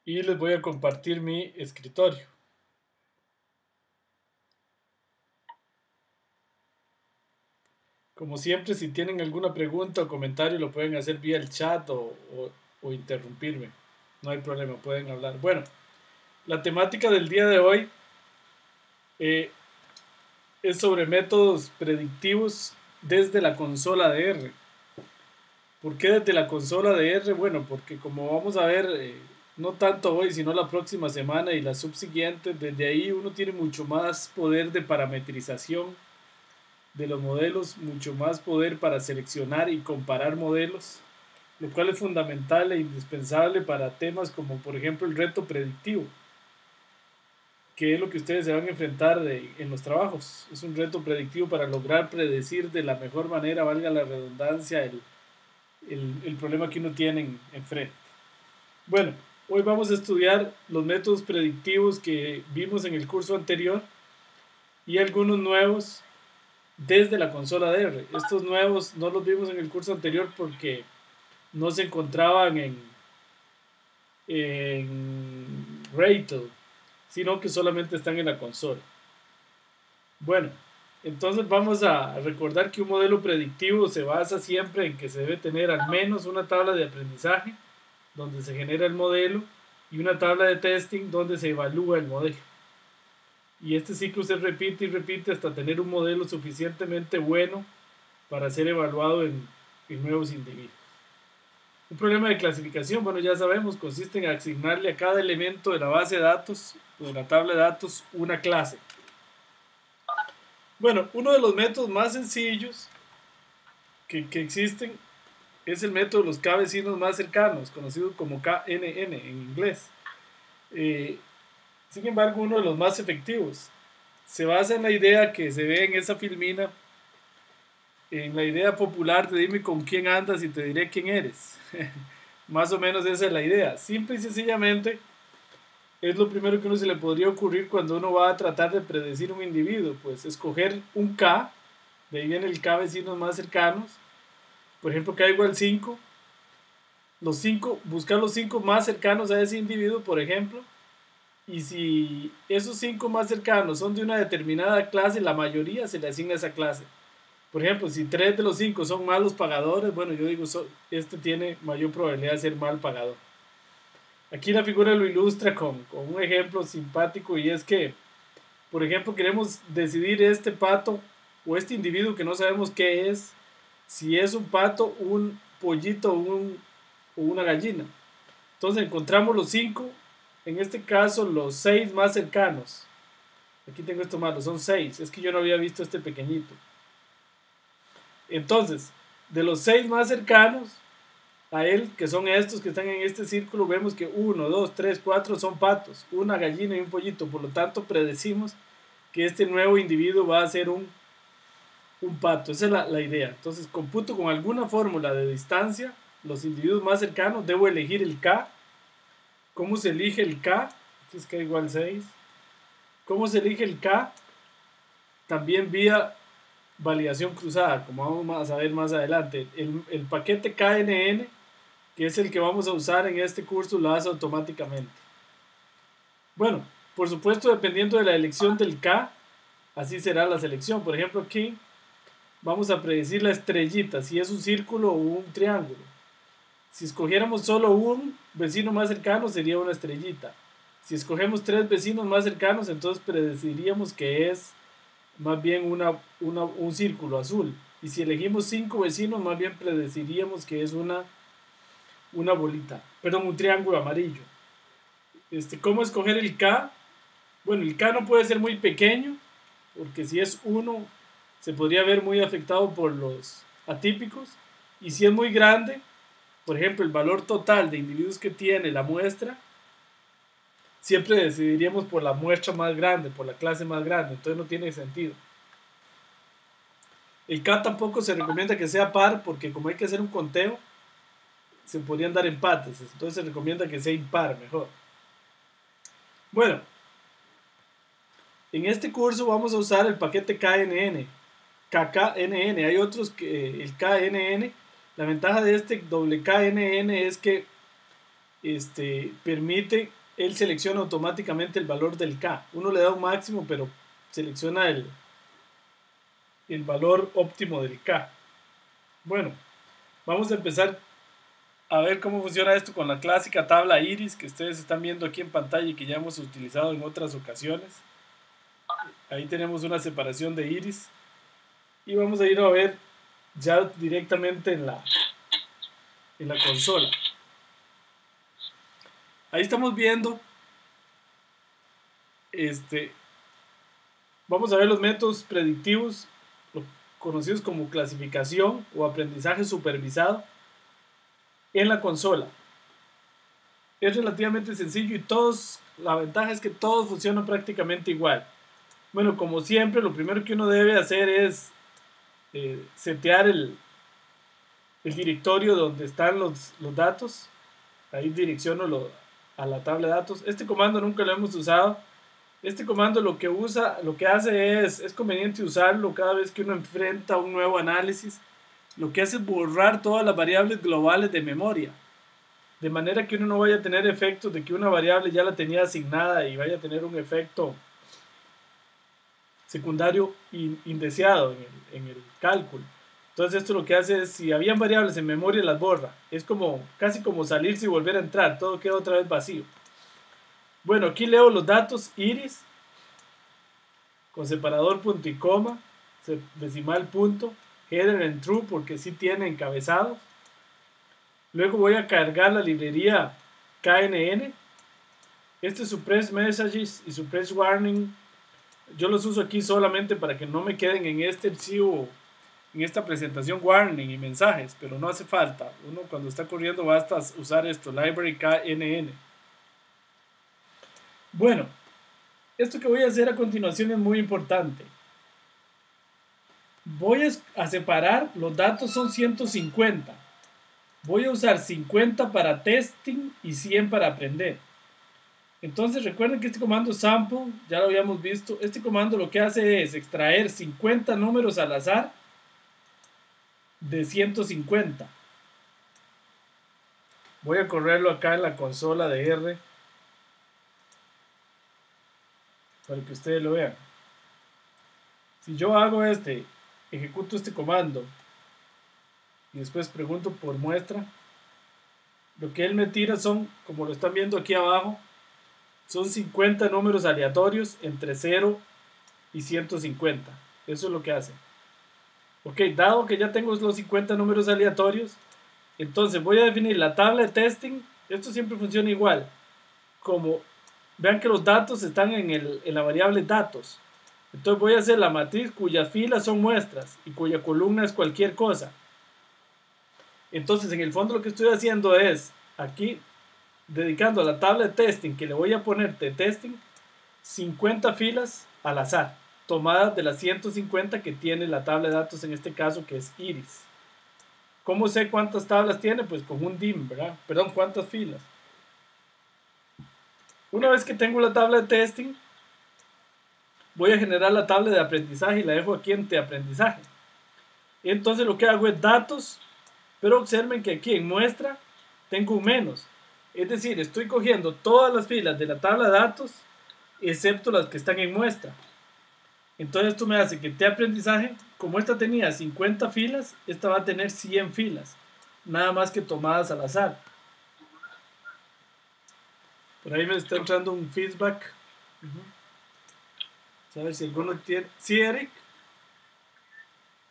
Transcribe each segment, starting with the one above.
y les voy a compartir mi escritorio. Como siempre, si tienen alguna pregunta o comentario, lo pueden hacer vía el chat o interrumpirme. No hay problema, pueden hablar. Bueno, la temática del día de hoy eh, es sobre métodos predictivos desde la consola de R. ¿Por qué desde la consola de R? Bueno, porque como vamos a ver, no tanto hoy, sino la próxima semana y la subsiguiente, desde ahí uno tiene mucho más poder de parametrización de los modelos, mucho más poder para seleccionar y comparar modelos, lo cual es fundamental e indispensable para temas como por ejemplo el reto predictivo, que es lo que ustedes se van a enfrentar en los trabajos. Es un reto predictivo para lograr predecir de la mejor manera, valga la redundancia, el problema que uno tiene enfrente. Bueno, hoy vamos a estudiar los métodos predictivos que vimos en el curso anterior y algunos nuevos desde la consola de R. Estos nuevos no los vimos en el curso anterior porque no se encontraban en Ratel, sino que solamente están en la consola. Bueno, entonces vamos a recordar que un modelo predictivo se basa siempre en que se debe tener al menos una tabla de aprendizaje donde se genera el modelo y una tabla de testing donde se evalúa el modelo. Y este ciclo se repite y repite hasta tener un modelo suficientemente bueno para ser evaluado en nuevos individuos. Un problema de clasificación, bueno, ya sabemos, consiste en asignarle a cada elemento de la base de datos o de la tabla de datos una clase. Bueno, uno de los métodos más sencillos que existen es el método de los K vecinos más cercanos, conocido como KNN en inglés. Sin embargo, uno de los más efectivos. Se basa en la idea que se ve en esa filmina, en la idea popular de dime con quién andas y te diré quién eres. Más o menos esa es la idea. Simple y sencillamente es lo primero que uno se le podría ocurrir cuando uno va a tratar de predecir un individuo. Pues escoger un K, de ahí viene el K vecinos más cercanos. Por ejemplo, K igual 5. Buscar los 5 más cercanos a ese individuo, por ejemplo. Y si esos 5 más cercanos son de una determinada clase, la mayoría se le asigna a esa clase. Por ejemplo, si 3 de los 5 son malos pagadores, bueno, yo digo, este tiene mayor probabilidad de ser mal pagador. Aquí la figura lo ilustra con un ejemplo simpático y es que, por ejemplo, queremos decidir este pato o este individuo que no sabemos qué es, si es un pato, un pollito o una gallina. Entonces encontramos los 5, en este caso los 6 más cercanos. Aquí tengo esto malo, son 6, es que yo no había visto este pequeñito. Entonces, de los 6 más cercanos a él, que son estos que están en este círculo, vemos que 1, 2, 3, 4 son patos, una gallina y un pollito. Por lo tanto, predecimos que este nuevo individuo va a ser un pato. Esa es la idea. Entonces, computo con alguna fórmula de distancia los individuos más cercanos. Debo elegir el K. ¿Cómo se elige el K? Aquí es K igual 6. ¿Cómo se elige el K? También vía validación cruzada, como vamos a ver más adelante. El paquete KNN, que es el que vamos a usar en este curso, lo hace automáticamente. Bueno, por supuesto, dependiendo de la elección del K, así será la selección. Por ejemplo, aquí vamos a predecir la estrellita, si es un círculo o un triángulo. Si escogiéramos solo un vecino más cercano, sería una estrellita. Si escogemos 3 vecinos más cercanos, entonces predeciríamos que es más bien un círculo azul. Y si elegimos 5 vecinos, más bien predeciríamos que es una bolita, perdón, un triángulo amarillo. ¿Cómo escoger el K? Bueno, el K no puede ser muy pequeño, porque si es 1, se podría ver muy afectado por los atípicos. Y si es muy grande, por ejemplo, el valor total de individuos que tiene la muestra, siempre decidiríamos por la muestra más grande, por la clase más grande, entonces no tiene sentido. El K tampoco se recomienda que sea par porque como hay que hacer un conteo, se podrían dar empates, entonces se recomienda que sea impar mejor. Bueno, en este curso vamos a usar el paquete KNN, KKNN, hay otros que el KNN, la ventaja de este doble KNN es que permite, él selecciona automáticamente el valor del K. Uno le da un máximo, pero selecciona el valor óptimo del K. Bueno, vamos a empezar a ver cómo funciona esto con la clásica tabla iris que ustedes están viendo aquí en pantalla y que ya hemos utilizado en otras ocasiones. Ahí tenemos una separación de iris y vamos a ir a ver ya directamente en la consola. Ahí estamos viendo vamos a ver los métodos predictivos conocidos como clasificación o aprendizaje supervisado en la consola. Es relativamente sencillo y la ventaja es que todos funcionan prácticamente igual. Bueno, como siempre, lo primero que uno debe hacer es setear el directorio donde están los datos. Ahí direcciono a la tabla de datos. Este comando nunca lo hemos usado. Este comando lo que hace es conveniente usarlo cada vez que uno enfrenta un nuevo análisis. Lo que hace es borrar todas las variables globales de memoria, de manera que uno no vaya a tener efectos de que una variable ya la tenía asignada y vaya a tener un efecto secundario indeseado en el cálculo. Entonces esto lo que hace es, si habían variables en memoria, las borra. Es casi como salirse y volver a entrar, todo queda otra vez vacío. Bueno, aquí leo los datos iris, con separador, punto y coma, decimal, punto, header en true porque sí tiene encabezados. Luego voy a cargar la librería KNN. Suppress Messages y Suppress Warning, yo los uso aquí solamente para que no me queden en este archivo, en esta presentación, warning y mensajes, pero no hace falta. Uno cuando está corriendo basta usar esto, library KNN. Bueno, esto que voy a hacer a continuación es muy importante. Voy a separar, los datos son 150. Voy a usar 50 para testing y 100 para aprender. Entonces recuerden que este comando sample, ya lo habíamos visto, este comando lo que hace es extraer 50 números al azar de 150. Voy a correrlo acá en la consola de R para que ustedes lo vean. Si yo hago ejecuto este comando y después pregunto por muestra, lo que él me tira son, como lo están viendo aquí abajo, son 50 números aleatorios entre 0 y 150. Eso es lo que hace. Ok, dado que ya tengo los 50 números aleatorios, entonces voy a definir la tabla de testing. Esto siempre funciona igual. Como vean que los datos están en la variable datos. Entonces voy a hacer la matriz cuyas filas son muestras y cuya columna es cualquier cosa. Entonces en el fondo lo que estoy haciendo es aquí dedicando a la tabla de testing que le voy a poner de testing 50 filas al azar, tomadas de las 150 que tiene la tabla de datos en este caso, que es iris. ¿Cómo sé cuántas tablas tiene? Pues con un dim, ¿verdad? Perdón, ¿cuántas filas? Una vez que tengo la tabla de testing, voy a generar la tabla de aprendizaje y la dejo aquí en aprendizaje. Entonces lo que hago es datos, pero observen que aquí en muestra tengo un menos. Es decir, estoy cogiendo todas las filas de la tabla de datos, excepto las que están en muestra. Entonces esto me hace que aprendizaje, como esta tenía 50 filas, esta va a tener 100 filas, nada más que tomadas al azar. Por ahí me está entrando un feedback. A ver si alguno tiene. ¿Sí, Eric?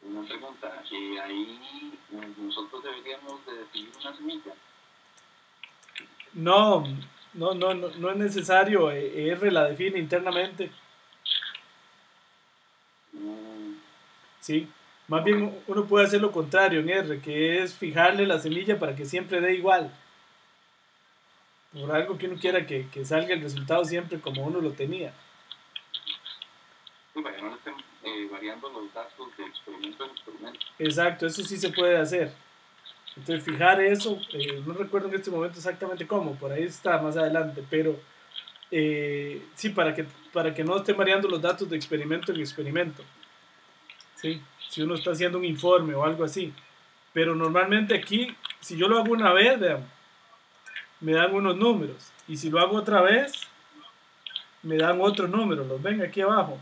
Una pregunta, ahí nosotros deberíamos de definir una semilla. No es necesario. R la define internamente. Sí, más bien uno puede hacer lo contrario en R, que es fijarle la semilla para que siempre dé igual. Por algo que uno quiera que salga el resultado siempre como uno lo tenía. Sí, para que no estén variando los datos de experimento en experimento. Exacto, eso sí se puede hacer. Entonces fijar eso, no recuerdo en este momento exactamente cómo, por ahí está más adelante, pero sí, para que no estén variando los datos de experimento en experimento. ¿Sí? Si uno está haciendo un informe o algo así. Pero normalmente aquí, si yo lo hago una vez, vean, me dan unos números. Y si lo hago otra vez, me dan otro número. Los ven aquí abajo.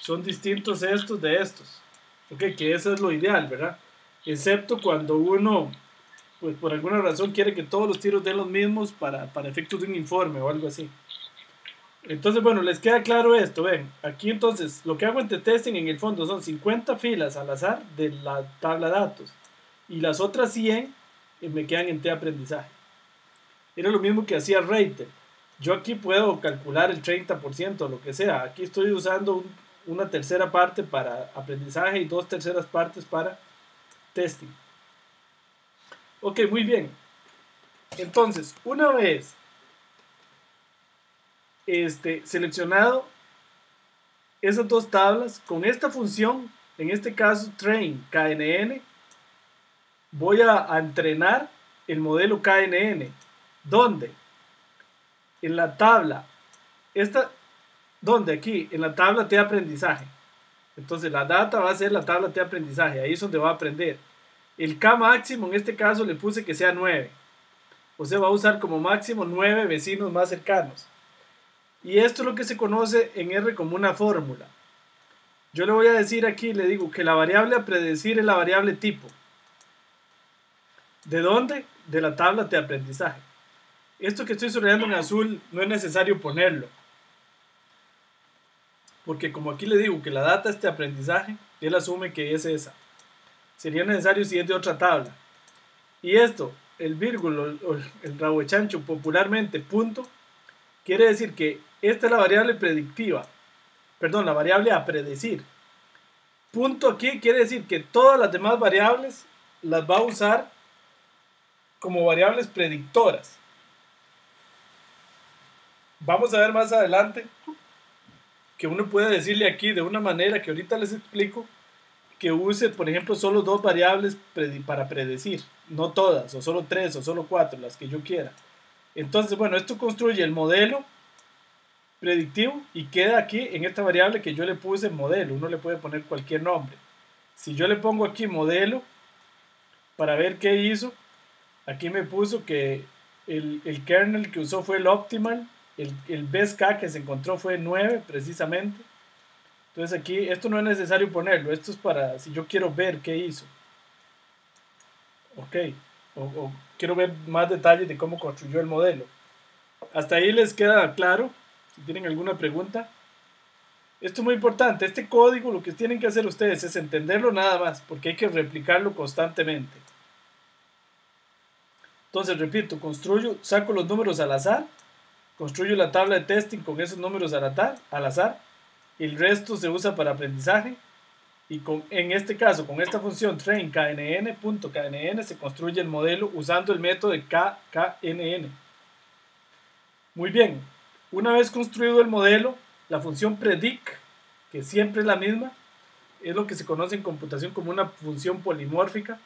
Son distintos estos de estos. Ok, que eso es lo ideal, ¿verdad? Excepto cuando uno, pues por alguna razón quiere que todos los tiros den los mismos para efectos de un informe o algo así. Entonces, bueno, les queda claro esto, ven. Aquí entonces, lo que hago en testing en el fondo son 50 filas al azar de la tabla de datos. Y las otras 100 me quedan en T-aprendizaje. Era lo mismo que hacía Rater. Yo aquí puedo calcular el 30% o lo que sea. Aquí estoy usando una tercera parte para aprendizaje y 2 terceras partes para testing. Ok, muy bien. Entonces, una vez seleccionado esas dos tablas, con esta función, en este caso train KNN, voy a entrenar el modelo KNN. ¿Dónde? En la tabla. ¿Dónde? Aquí, en la tabla de aprendizaje. Entonces la data va a ser la tabla de aprendizaje. Ahí es donde va a aprender. El K máximo, en este caso, le puse que sea 9. O sea, va a usar como máximo 9 vecinos más cercanos. Y esto es lo que se conoce en R como una fórmula. Yo le voy a decir aquí, le digo que la variable a predecir es la variable tipo. ¿De dónde? De la tabla de aprendizaje. Esto que estoy subrayando en azul no es necesario ponerlo. Porque como aquí le digo que la data es de aprendizaje, él asume que es esa. Sería necesario si es de otra tabla. Y esto, el vírgula, el rabo de chancho, popularmente punto, quiere decir que esta es la variable predictiva. Perdón, la variable a predecir. Punto aquí quiere decir que todas las demás variables las va a usar como variables predictoras. Vamos a ver más adelante que uno puede decirle aquí de una manera que ahorita les explico, que use, por ejemplo, solo 2 variables para predecir, no todas, o solo 3, o solo 4, las que yo quiera. Entonces, bueno, esto construye el modelo predictivo y queda aquí en esta variable que yo le puse modelo. Uno le puede poner cualquier nombre. Si yo le pongo aquí modelo para ver qué hizo, aquí me puso que el kernel que usó fue el optimal, el best K que se encontró fue 9 precisamente. Entonces aquí esto no es necesario ponerlo, esto es para si yo quiero ver qué hizo. Ok, o quiero ver más detalles de cómo construyó el modelo. Hasta ahí les queda claro. Si tienen alguna pregunta. Esto es muy importante. Este código lo que tienen que hacer ustedes es entenderlo nada más, porque hay que replicarlo constantemente. Entonces, repito, saco los números al azar, construyo la tabla de testing con esos números al azar, el resto se usa para aprendizaje, y en este caso, con esta función train knn.knn se construye el modelo usando el método de KNN. Muy bien, una vez construido el modelo, la función predict, que siempre es la misma, es lo que se conoce en computación como una función polimórfica,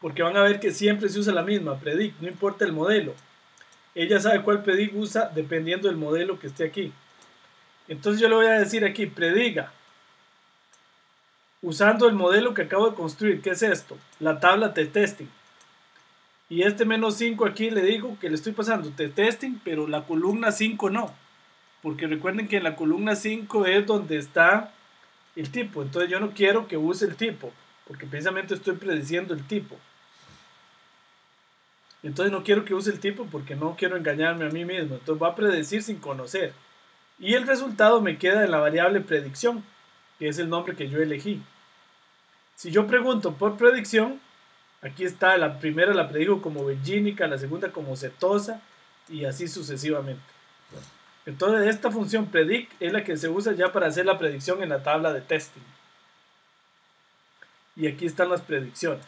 porque van a ver que siempre se usa la misma, predict, no importa el modelo. Ella sabe cuál predict usa dependiendo del modelo que esté aquí. Entonces yo le voy a decir aquí, prediga, usando el modelo que acabo de construir. ¿Qué es esto? La tabla de testing. Y este menos 5 aquí le digo que le estoy pasando de testing, pero la columna 5 no. Porque recuerden que en la columna 5 es donde está el tipo. Entonces yo no quiero que use el tipo, porque precisamente estoy prediciendo el tipo. Entonces no quiero que use el tipo porque no quiero engañarme a mí mismo. Entonces va a predecir sin conocer. Y el resultado me queda en la variable predicción, que es el nombre que yo elegí. Si yo pregunto por predicción, aquí está, la primera la predigo como virgínica, la segunda como setosa y así sucesivamente. Entonces esta función predict es la que se usa ya para hacer la predicción en la tabla de testing. Y aquí están las predicciones.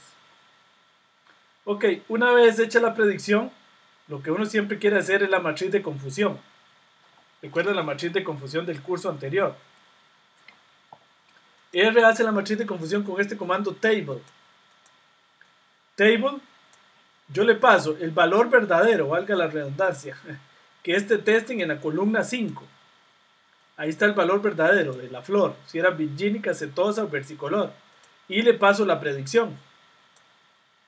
Ok, una vez hecha la predicción, lo que uno siempre quiere hacer es la matriz de confusión. Recuerden la matriz de confusión del curso anterior. R hace la matriz de confusión con este comando table. Table, yo le paso el valor verdadero, valga la redundancia, que este testing en la columna 5. Ahí está el valor verdadero de la flor, si era virgínica, setosa o versicolor. Y le paso la predicción.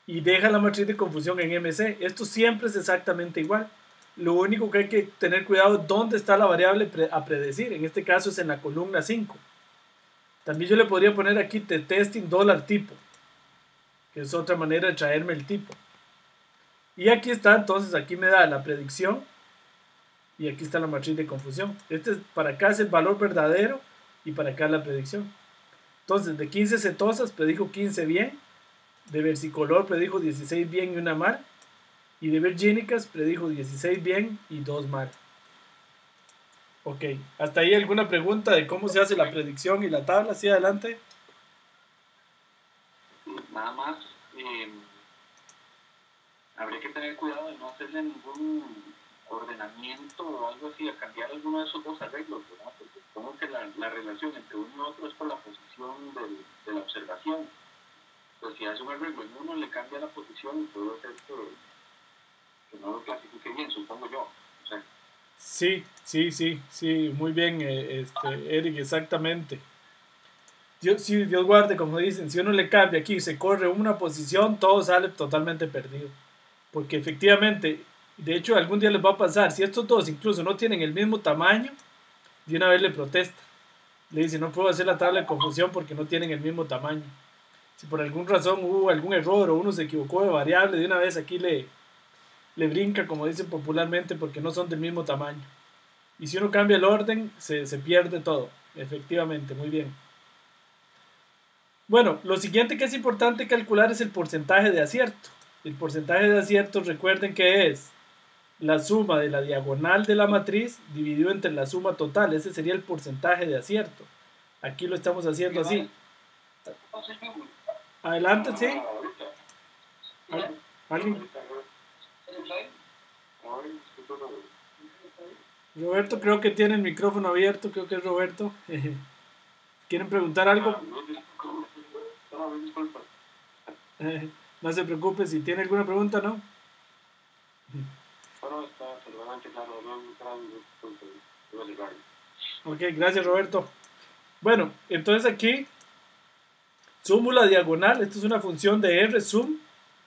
y deja la matriz de confusión en MC. Esto siempre es exactamente igual. Lo único que hay que tener cuidado es dónde está la variable a predecir. En este caso es en la columna 5. También yo le podría poner aquí testing $tipo, que es otra manera de traerme el tipo. Y aquí está, entonces aquí me da la predicción y aquí está la matriz de confusión. Para acá es el valor verdadero y para acá es la predicción. Entonces de 15 cetosas predijo 15 bien, de versicolor predijo 16 bien y una mal, y de virgínicas predijo 16 bien y 2 mal. Ok, hasta ahí alguna pregunta de cómo se hace la predicción y la tabla. ¿Sí, adelante? Nada más, habría que tener cuidado de no hacerle ningún ordenamiento o algo así, a cambiar alguno de esos dos arreglos, ¿verdad? Porque supongo que la relación entre uno y otro es por la posición de la observación. Entonces, si hace un arreglo en uno, le cambia la posición y puede ser que no lo clasifique bien, supongo yo. O sea, Sí, muy bien, Eric, exactamente. Dios guarde, como dicen, si uno le cambia aquí, se corre una posición, todo sale totalmente perdido. Porque efectivamente, de hecho, algún día les va a pasar, si estos dos incluso no tienen el mismo tamaño, de una vez le protesta. Le dice, no puedo hacer la tabla de confusión porque no tienen el mismo tamaño. Si por alguna razón hubo algún error o uno se equivocó de variable, de una vez aquí le brinca, como dicen popularmente, porque no son del mismo tamaño. Y si uno cambia el orden, se pierde todo. Efectivamente, muy bien. Bueno, lo siguiente que es importante calcular es el porcentaje de acierto. El porcentaje de acierto, recuerden que es la suma de la diagonal de la matriz dividido entre la suma total. Ese sería el porcentaje de acierto. Aquí lo estamos haciendo así. Adelante, ¿sí? ¿Alguien? Roberto, creo que tiene el micrófono abierto. Creo que es Roberto. ¿Quieren preguntar algo? No se preocupe, si tiene alguna pregunta, ¿no? Ok, gracias, Roberto. Bueno, entonces aquí sumo la diagonal. Esta es una función de R, sum.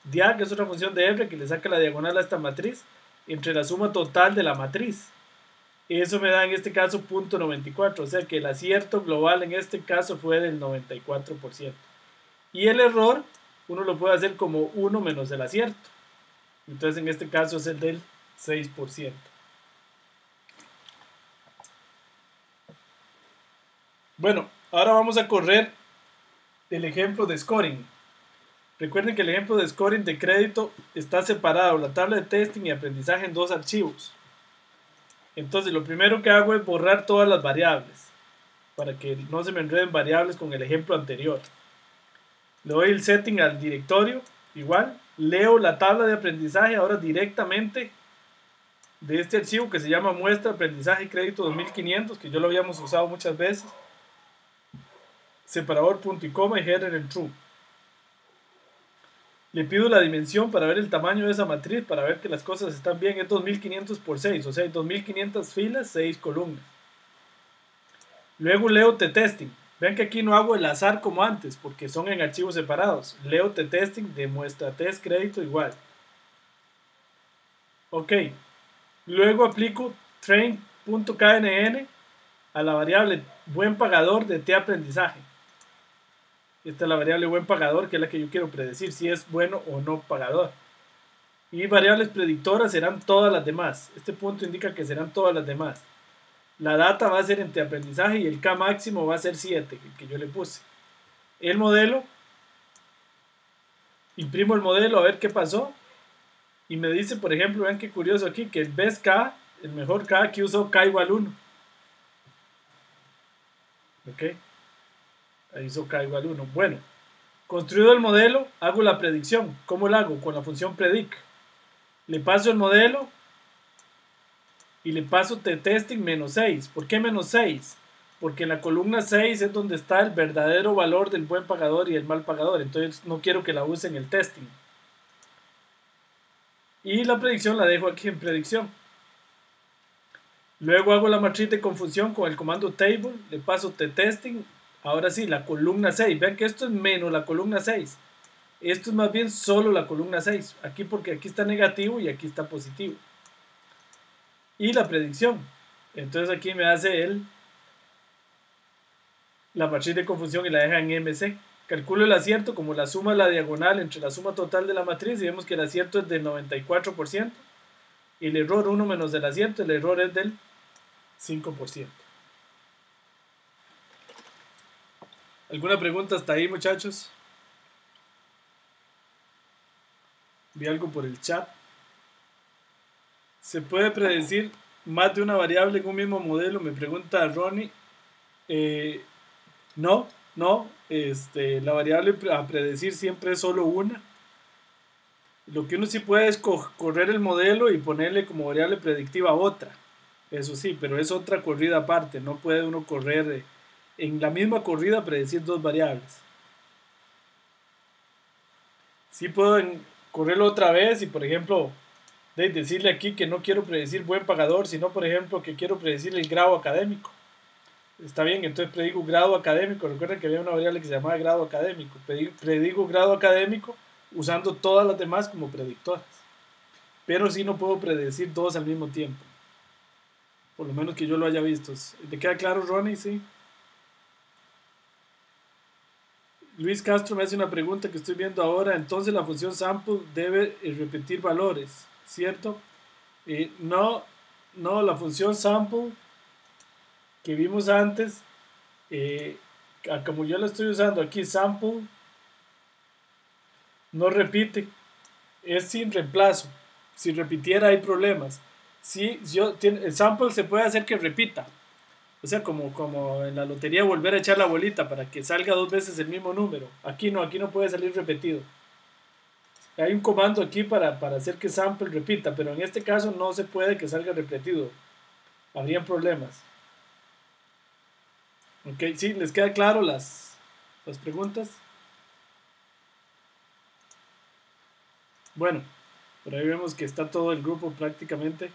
Dia, que es otra función de R que le saca la diagonal a esta matriz entre la suma total de la matriz. Eso me da en este caso 0.94, o sea que el acierto global en este caso fue del 94%. Y el error uno lo puede hacer como 1 menos el acierto. Entonces en este caso es el del 6%. Bueno, ahora vamos a correr el ejemplo de scoring. Recuerden que el ejemplo de scoring de crédito está separado, la tabla de testing y aprendizaje, en dos archivos. Entonces lo primero que hago es borrar todas las variables para que no se me enreden variables con el ejemplo anterior. Le doy el setting al directorio, igual, leo la tabla de aprendizaje ahora directamente de este archivo que se llama muestra aprendizaje crédito 2500, que yo lo habíamos usado muchas veces. Separador punto y coma y header en true. Le pido la dimensión para ver el tamaño de esa matriz, para ver que las cosas están bien. Es 2500 por 6, o sea, hay 2500 filas, 6 columnas. Luego leo t-testing. Vean que aquí no hago el azar como antes, porque son en archivos separados. Leo t-testing de muestra test crédito igual. Ok. Luego aplico train.knn a la variable buen pagador de t-aprendizaje. Esta es la variable buen pagador, que es la que yo quiero predecir si es bueno o no pagador. Y variables predictoras serán todas las demás. Este punto indica que serán todas las demás. La data va a ser entre aprendizaje y el K máximo va a ser 7, el que yo le puse. El modelo, imprimo el modelo a ver qué pasó. Y me dice, por ejemplo, vean qué curioso aquí, que el best K, el mejor K, aquí usó K igual 1. Ok. Ahí hizo K igual 1. Bueno, construido el modelo, hago la predicción. ¿Cómo lo hago? Con la función predict. Le paso el modelo y le paso t-testing menos 6. ¿Por qué menos 6? Porque en la columna 6 es donde está el verdadero valor del buen pagador y el mal pagador. Entonces no quiero que la use en el testing. Y la predicción la dejo aquí en predicción. Luego hago la matriz de confusión con el comando table. Le paso t-testing. Ahora sí, la columna 6. Vean que esto es menos la columna 6. Esto es más bien solo la columna 6. Aquí porque aquí está negativo y aquí está positivo. Y la predicción. Entonces aquí me hace la matriz de confusión y la deja en MC. Calculo el acierto como la suma de la diagonal entre la suma total de la matriz y vemos que el acierto es del 94%. Y el error 1 menos el acierto, el error es del 5%. ¿Alguna pregunta hasta ahí, muchachos? Vi algo por el chat. ¿Se puede predecir más de una variable en un mismo modelo? Me pregunta Ronnie. No. La variable a predecir siempre es solo una. Lo que uno sí puede es correr el modelo y ponerle como variable predictiva otra. Eso sí, pero es otra corrida aparte. No puede uno correr en la misma corrida predecir dos variables. Sí puedo correrlo otra vez y, por ejemplo, decirle aquí que no quiero predecir buen pagador, sino, por ejemplo, que quiero predecir el grado académico. Está bien, entonces predigo grado académico. Recuerden que había una variable que se llamaba grado académico. Predigo grado académico usando todas las demás como predictoras. Pero sí no puedo predecir dos al mismo tiempo. Por lo menos que yo lo haya visto. ¿Le queda claro, Ronnie? Sí. Luis Castro me hace una pregunta que estoy viendo ahora. Entonces la función sample debe repetir valores, ¿cierto? No, la función sample que vimos antes, como yo la estoy usando aquí, sample, no repite, es sin reemplazo. Si repitiera hay problemas. Si el sample se puede hacer que repita, o sea, como en la lotería volver a echar la bolita para que salga dos veces el mismo número. Aquí no puede salir repetido. Hay un comando aquí para hacer que sample repita, pero en este caso no se puede que salga repetido. Habrían problemas. Ok, ¿sí? ¿Les queda claro las preguntas? Bueno, por ahí vemos que está todo el grupo prácticamente.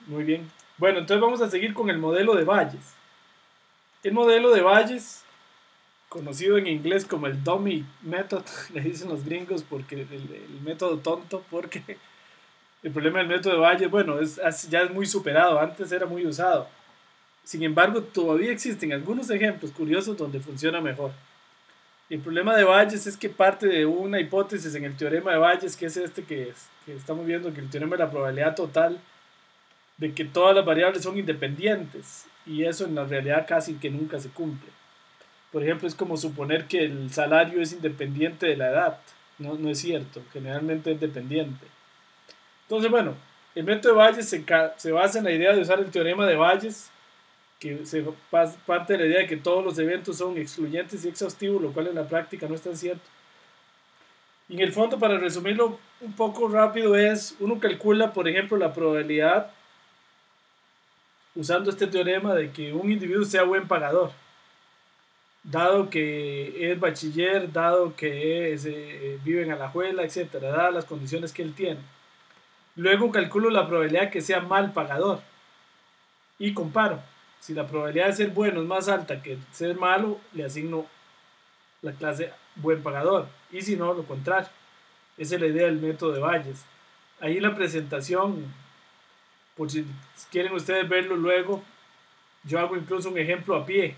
Muy bien. Bueno, entonces vamos a seguir con el modelo de Bayes. El modelo de Bayes, conocido en inglés como el dummy method, le dicen los gringos porque el método tonto, porque el problema del método de Bayes, bueno, ya es muy superado, antes era muy usado. Sin embargo, todavía existen algunos ejemplos curiosos donde funciona mejor. El problema de Bayes es que parte de una hipótesis en el teorema de Bayes, que es este que estamos viendo, que el teorema de la probabilidad total, de que todas las variables son independientes, y eso en la realidad casi que nunca se cumple. Por ejemplo, es como suponer que el salario es independiente de la edad. No es cierto, generalmente es dependiente. Entonces, bueno, el método de Bayes se basa en la idea de usar el teorema de Bayes, que se parte de la idea de que todos los eventos son excluyentes y exhaustivos, lo cual en la práctica no es tan cierto. Y en el fondo, para resumirlo un poco rápido, uno calcula, por ejemplo, la probabilidad usando este teorema de que un individuo sea buen pagador, dado que es bachiller, dado que vive en Alajuela, etcétera, dadas las condiciones que él tiene. Luego calculo la probabilidad que sea mal pagador y comparo. Si la probabilidad de ser bueno es más alta que ser malo, le asigno la clase buen pagador, y si no, lo contrario. Esa es la idea del método de Bayes. Ahí en la presentación, por si quieren ustedes verlo luego, yo hago incluso un ejemplo a pie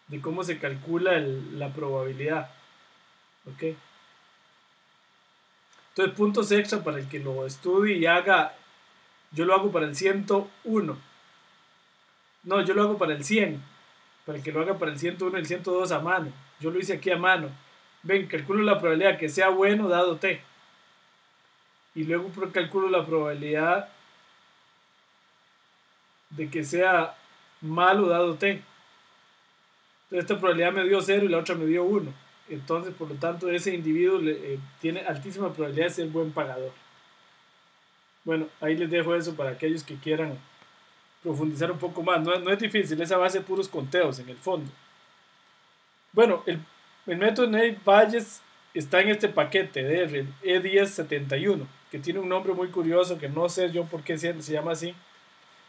de cómo se calcula la probabilidad. ¿Ok? Entonces, puntos extra para el que lo estudie y haga. Yo lo hago para el 101. No, yo lo hago para el 100. Para el que lo haga para el 101 y el 102 a mano. Yo lo hice aquí a mano. Ven, calculo la probabilidad que sea bueno dado t. Y luego calculo la probabilidad de que sea malo dado t. Entonces esta probabilidad me dio 0 y la otra me dio 1. Entonces, por lo tanto, ese individuo tiene altísima probabilidad de ser buen pagador. Bueno, ahí les dejo eso para aquellos que quieran profundizar un poco más. No es difícil, es a base de puros conteos en el fondo. Bueno, el método Nate Bayes está en este paquete de E1071, que tiene un nombre muy curioso que no sé yo por qué se llama así,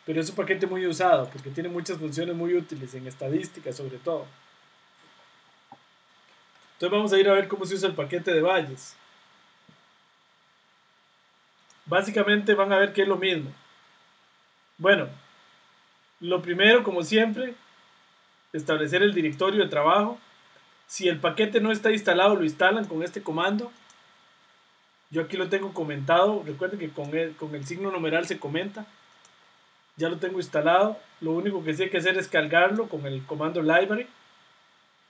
pero es un paquete muy usado porque tiene muchas funciones muy útiles en estadística sobre todo. Entonces vamos a ir a ver cómo se usa el paquete de Bayes. Básicamente van a ver que es lo mismo. Bueno, lo primero, como siempre, establecer el directorio de trabajo. Si el paquete no está instalado, lo instalan con este comando. Yo aquí lo tengo comentado. Recuerden que con el signo numeral se comenta. Ya lo tengo instalado. Lo único que sí hay que hacer es cargarlo con el comando library.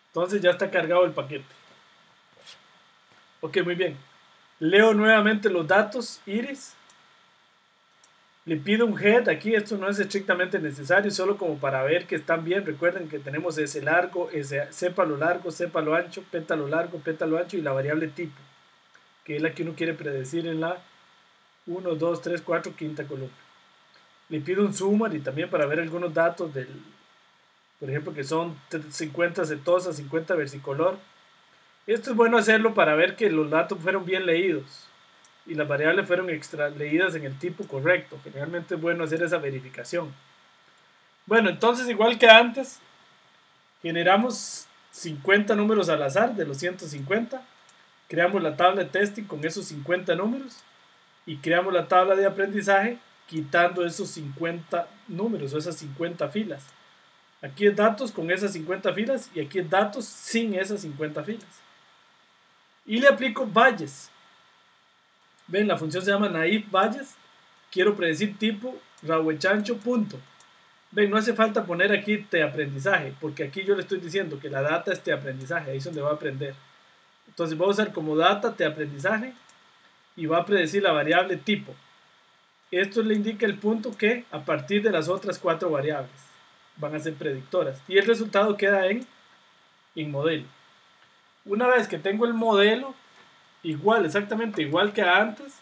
Entonces ya está cargado el paquete. Ok, muy bien. Leo nuevamente los datos iris. Le pido un head aquí. Esto no es estrictamente necesario, solo como para ver que están bien. Recuerden que tenemos ese largo, ese sépalo largo, sépalo ancho, pétalo largo, pétalo ancho y la variable tipo, que es la que uno quiere predecir en la 1, 2, 3, 4, quinta columna. Le pido un summary también para ver algunos datos del, por ejemplo, que son 50 setosa, 50 versicolor. Esto es bueno hacerlo para ver que los datos fueron bien leídos y las variables fueron leídas en el tipo correcto. Generalmente es bueno hacer esa verificación. Bueno, entonces igual que antes, generamos 50 números al azar de los 150. Creamos la tabla de testing con esos 50 números y creamos la tabla de aprendizaje quitando esos 50 números o esas 50 filas. Aquí es datos con esas 50 filas y aquí es datos sin esas 50 filas. Y le aplico Bayes. Ven, la función se llama naive Bayes. Quiero predecir tipo Rauechancho punto. Ven, no hace falta poner aquí de aprendizaje, porque aquí yo le estoy diciendo que la data es de aprendizaje, ahí es donde va a aprender. Entonces voy a usar como data de aprendizaje y va a predecir la variable tipo. Esto le indica el punto que a partir de las otras 4 variables van a ser predictoras. Y el resultado queda en modelo. Una vez que tengo el modelo, igual, exactamente igual que antes,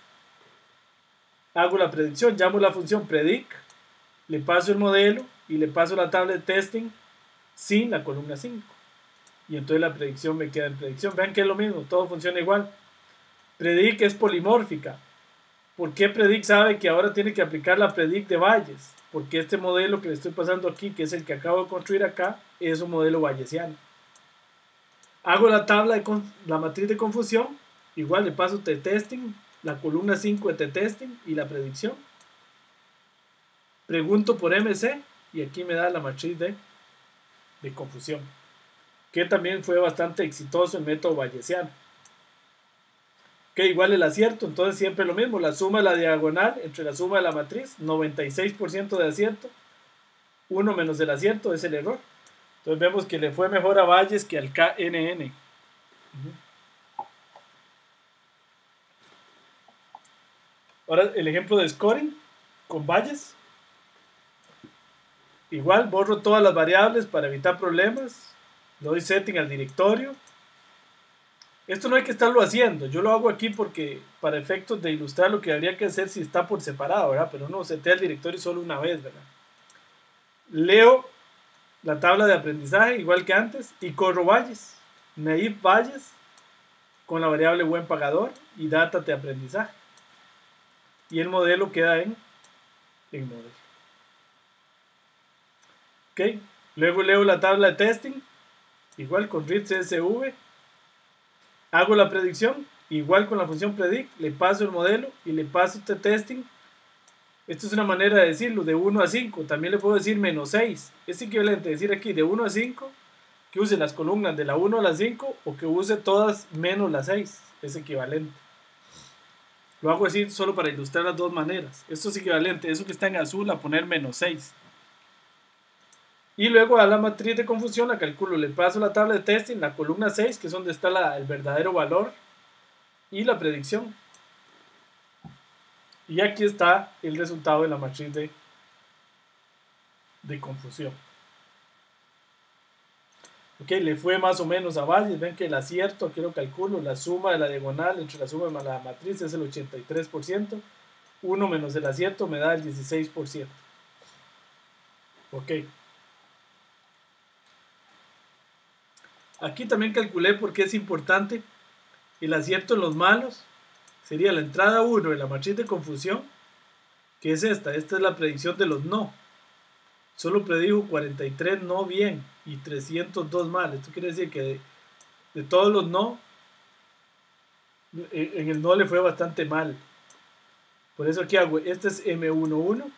hago la predicción, llamo la función predict, le paso el modelo y le paso la tabla de testing sin la columna 5. Y entonces la predicción me queda en predicción. Vean que es lo mismo, todo funciona igual. Predict es polimórfica. ¿Por qué predict sabe que ahora tiene que aplicar la predict de Bayes? Porque este modelo que le estoy pasando aquí, que es el que acabo de construir acá, es un modelo bayesiano. Hago la tabla de la matriz de confusión, igual le paso t-testing, la columna 5 de t-testing y la predicción. Pregunto por MC y aquí me da la matriz de confusión, que también fue bastante exitoso el método bayesiano. Que igual el acierto, entonces siempre lo mismo, la suma de la diagonal entre la suma de la matriz, 96% de acierto, 1 menos el acierto es el error. Entonces vemos que le fue mejor a Bayes que al KNN. Ahora el ejemplo de scoring con Bayes. Igual borro todas las variables para evitar problemas. Le doy setting al directorio. Esto no hay que estarlo haciendo. Yo lo hago aquí porque para efectos de ilustrar lo que habría que hacer si está por separado, ¿verdad? Pero no, setea el directorio solo una vez, ¿verdad? Leo la tabla de aprendizaje igual que antes y corro Bayes, naive Bayes con la variable buen pagador y data de aprendizaje. Y el modelo queda en modelo. Ok, luego leo la tabla de testing igual con read CSV. Hago la predicción, igual con la función predict, le paso el modelo y le paso este testing. Esto es una manera de decirlo, de 1 a 5. También le puedo decir menos 6. Es equivalente a decir aquí de 1 a 5, que use las columnas de la 1 a la 5 o que use todas menos la 6. Es equivalente. Lo hago así solo para ilustrar las dos maneras. Esto es equivalente, eso que está en azul, a poner menos 6. Y luego a la matriz de confusión la calculo, le paso la tabla de testing, la columna 6, que es donde está el verdadero valor, y la predicción. Y aquí está el resultado de la matriz de confusión. Ok, le fue más o menos a Bayes. Ven que el acierto, aquí lo calculo, la suma de la diagonal entre la suma de la matriz es el 83%. 1 menos el acierto me da el 16%. Ok. Aquí también calculé por qué es importante el acierto en los malos. Sería la entrada 1 de la matriz de confusión, que es esta. Esta es la predicción de los no. Solo predijo 43 no bien y 302 mal. Esto quiere decir que de todos los no, en el no le fue bastante mal. Por eso aquí hago, este es M11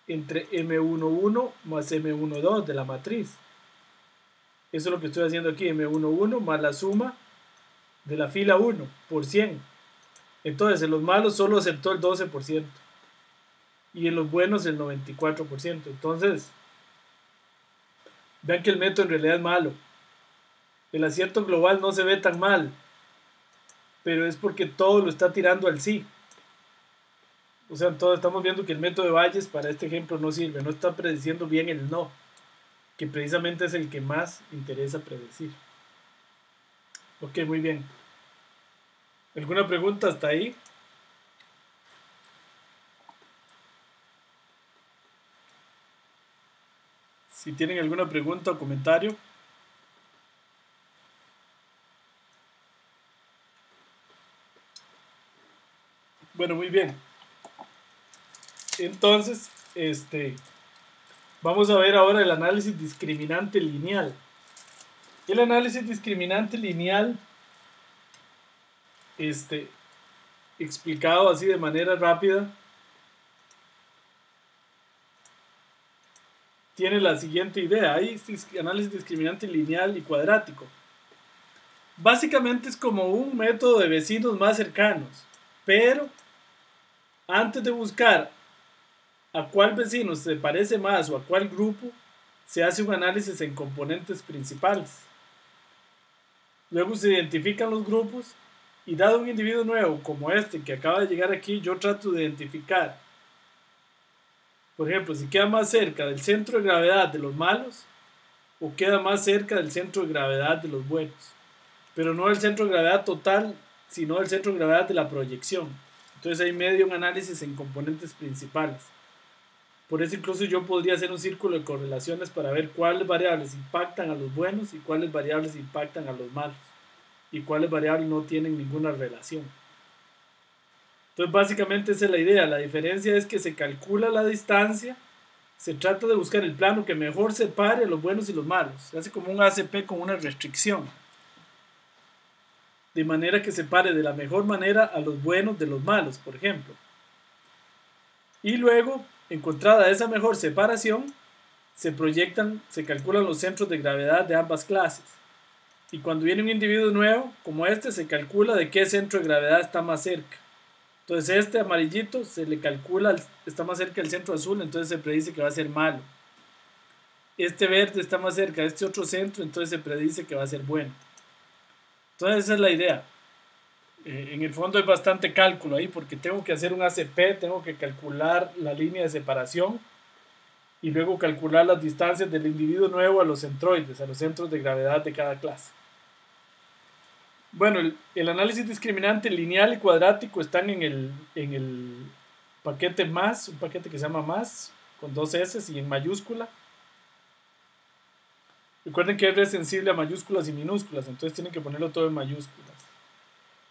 entre M11 más M12 de la matriz. Eso es lo que estoy haciendo aquí, M11 más la suma de la fila 1 por 100. Entonces en los malos solo aceptó el 12% y en los buenos el 94%. Entonces vean que el método en realidad es malo. El acierto global no se ve tan mal, pero es porque todo lo está tirando al sí. O sea, entonces estamos viendo que el método de Bayes para este ejemplo no sirve, no está prediciendo bien el no, que precisamente es el que más interesa predecir. Ok, muy bien. ¿Alguna pregunta hasta ahí? Si tienen alguna pregunta o comentario. Bueno, muy bien. Entonces, vamos a ver ahora el análisis discriminante lineal. El análisis discriminante lineal, explicado así de manera rápida, tiene la siguiente idea. Hay análisis discriminante lineal y cuadrático. Básicamente es como un método de vecinos más cercanos, pero antes de buscar a cuál vecino se parece más o a cuál grupo, se hace un análisis en componentes principales. Luego se identifican los grupos y dado un individuo nuevo como este que acaba de llegar aquí, yo trato de identificar, por ejemplo, si queda más cerca del centro de gravedad de los malos o queda más cerca del centro de gravedad de los buenos. Pero no del centro de gravedad total, sino del centro de gravedad de la proyección. Entonces ahí medio un análisis en componentes principales. Por eso incluso yo podría hacer un círculo de correlaciones para ver cuáles variables impactan a los buenos y cuáles variables impactan a los malos y cuáles variables no tienen ninguna relación. Entonces básicamente esa es la idea. La diferencia es que se calcula la distancia, se trata de buscar el plano que mejor separe a los buenos y los malos. Se hace como un ACP con una restricción, de manera que separe de la mejor manera a los buenos de los malos, por ejemplo. Y luego, encontrada esa mejor separación, se calculan los centros de gravedad de ambas clases. Y cuando viene un individuo nuevo, como este, se calcula de qué centro de gravedad está más cerca. Entonces este amarillito se le calcula, está más cerca del centro azul, entonces se predice que va a ser malo. Este verde está más cerca de este otro centro, entonces se predice que va a ser bueno. Entonces esa es la idea. En el fondo hay bastante cálculo ahí porque tengo que hacer un ACP, tengo que calcular la línea de separación y luego calcular las distancias del individuo nuevo a los centroides, a los centros de gravedad de cada clase. Bueno, el análisis discriminante lineal y cuadrático están en el paquete más, un paquete que se llama más, con dos S y en mayúscula. Recuerden que R es sensible a mayúsculas y minúsculas, entonces tienen que ponerlo todo en mayúsculas.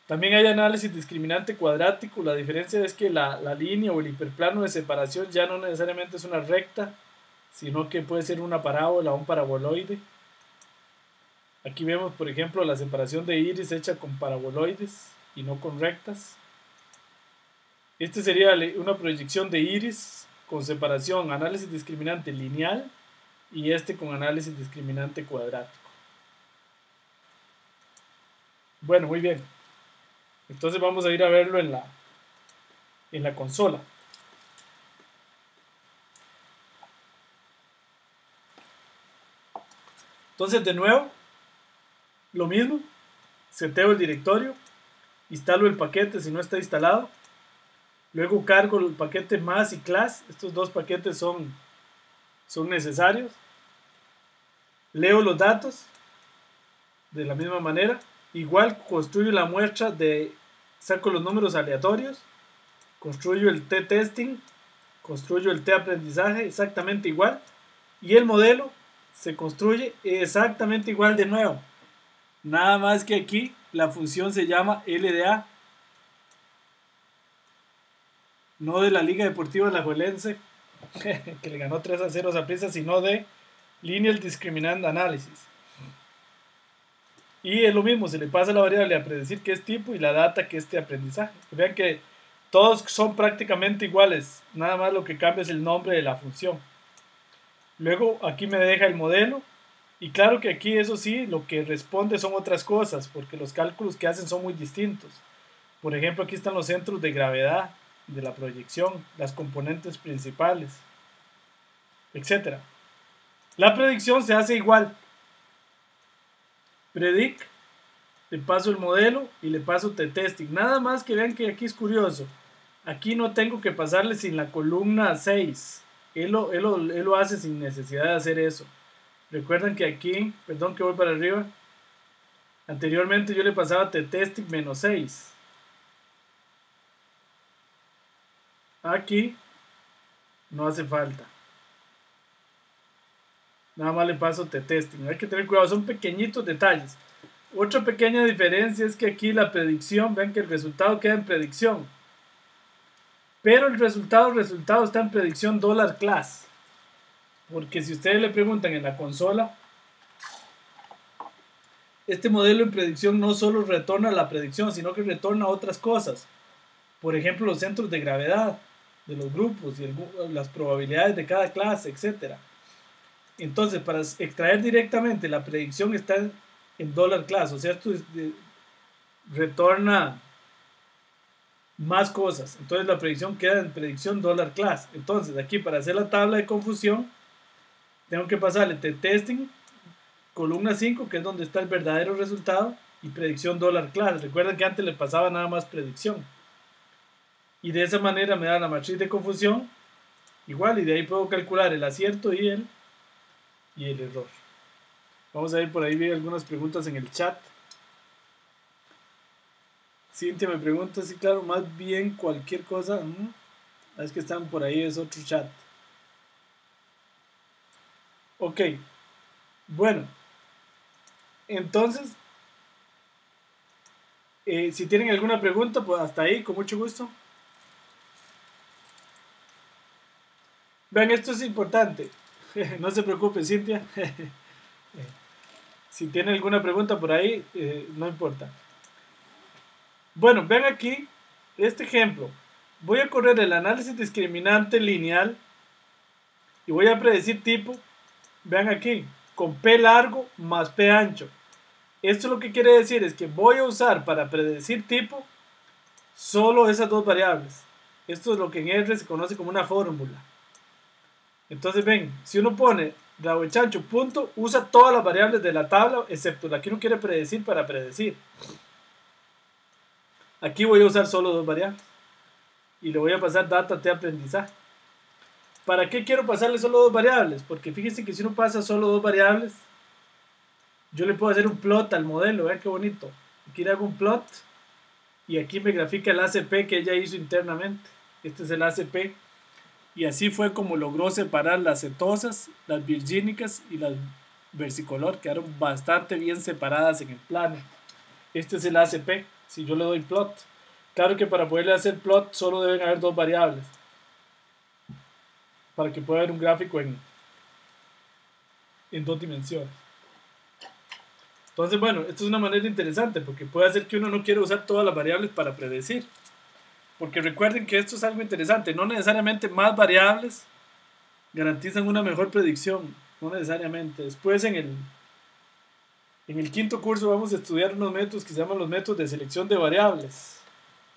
También hay análisis discriminante cuadrático. La diferencia es que la línea o el hiperplano de separación ya no necesariamente es una recta, sino que puede ser una parábola o un paraboloide. Aquí vemos, por ejemplo, la separación de iris hecha con paraboloides y no con rectas. Este sería una proyección de iris con separación, análisis discriminante lineal, y este con análisis discriminante cuadrático. Bueno, muy bien. Entonces vamos a ir a verlo en la consola. Entonces de nuevo, lo mismo, seteo el directorio, instalo el paquete si no está instalado, luego cargo el paquete más y class, estos dos paquetes son necesarios, leo los datos de la misma manera, igual construyo la muestra saco los números aleatorios, construyo el t-testing, construyo el t-aprendizaje exactamente igual, y el modelo se construye exactamente igual de nuevo. Nada más que aquí la función se llama LDA, no de la Liga Deportiva Alajuelense, que le ganó 3-0 a Saprissa, sino de Linear Discriminant Analysis. Y es lo mismo, se le pasa la variable a predecir qué es tipo y la data que es de aprendizaje. Vean que todos son prácticamente iguales, nada más lo que cambia es el nombre de la función. Luego aquí me deja el modelo y claro que aquí eso sí, lo que responde son otras cosas, porque los cálculos que hacen son muy distintos. Por ejemplo, aquí están los centros de gravedad de la proyección, las componentes principales, etc. La predicción se hace igual. Predict, le paso el modelo y le paso t-testing. Nada más que vean que aquí es curioso. Aquí no tengo que pasarle sin la columna 6. Él lo hace sin necesidad de hacer eso. Recuerden que aquí, perdón que voy para arriba, anteriormente yo le pasaba t-testing menos 6. Aquí no hace falta. Nada más le paso t-testing. Hay que tener cuidado, son pequeñitos detalles. Otra pequeña diferencia es que aquí la predicción, ven que el resultado queda en predicción. Pero el resultado está en predicción $class. Porque si ustedes le preguntan en la consola, este modelo en predicción no solo retorna la predicción, sino que retorna otras cosas. Por ejemplo, los centros de gravedad de los grupos y las probabilidades de cada clase, etc. Entonces, para extraer directamente la predicción está en $class. O sea, esto retorna más cosas. Entonces la predicción queda en predicción $class. Entonces aquí para hacer la tabla de confusión tengo que pasarle t-testing columna 5, que es donde está el verdadero resultado, y predicción $class. Recuerden que antes le pasaba nada más predicción. Y de esa manera me da la matriz de confusión igual, y de ahí puedo calcular el acierto y el error. Vamos a ir por ahí, vi algunas preguntas en el chat. Cintia me pregunta, sí, claro, más bien cualquier cosa. Es que están por ahí, es otro chat. Ok. Bueno. Entonces, si tienen alguna pregunta, pues hasta ahí, con mucho gusto. Vean, esto es importante. No se preocupe, Cintia. Si tienen alguna pregunta por ahí, no importa. Bueno, ven aquí este ejemplo. Voy a correr el análisis discriminante lineal y voy a predecir tipo. Vean aquí, con P largo más P ancho. Esto lo que quiere decir es que voy a usar para predecir tipo solo esas dos variables. Esto es lo que en R se conoce como una fórmula. Entonces ven, si uno pone grado chancho punto, usa todas las variables de la tabla excepto la que uno quiere predecir para predecir. Aquí voy a usar solo dos variables y le voy a pasar data de aprendizaje. ¿Para qué quiero pasarle solo dos variables? Porque fíjense que si uno pasa solo dos variables, yo le puedo hacer un plot al modelo. Vean qué bonito. Aquí le hago un plot y aquí me grafica el ACP que ella hizo internamente. Este es el ACP. Y así fue como logró separar las cetosas, las virgínicas y las versicolor. Quedaron bastante bien separadas en el plano. Este es el ACP. Si yo le doy plot. Claro que para poderle hacer plot solo deben haber dos variables. Para que pueda haber un gráfico en dos dimensiones. Entonces, bueno, esto es una manera interesante porque puede hacer que uno no quiera usar todas las variables para predecir. Porque recuerden que esto es algo interesante. No necesariamente más variables garantizan una mejor predicción. No necesariamente. Después en el quinto curso vamos a estudiar unos métodos que se llaman los métodos de selección de variables.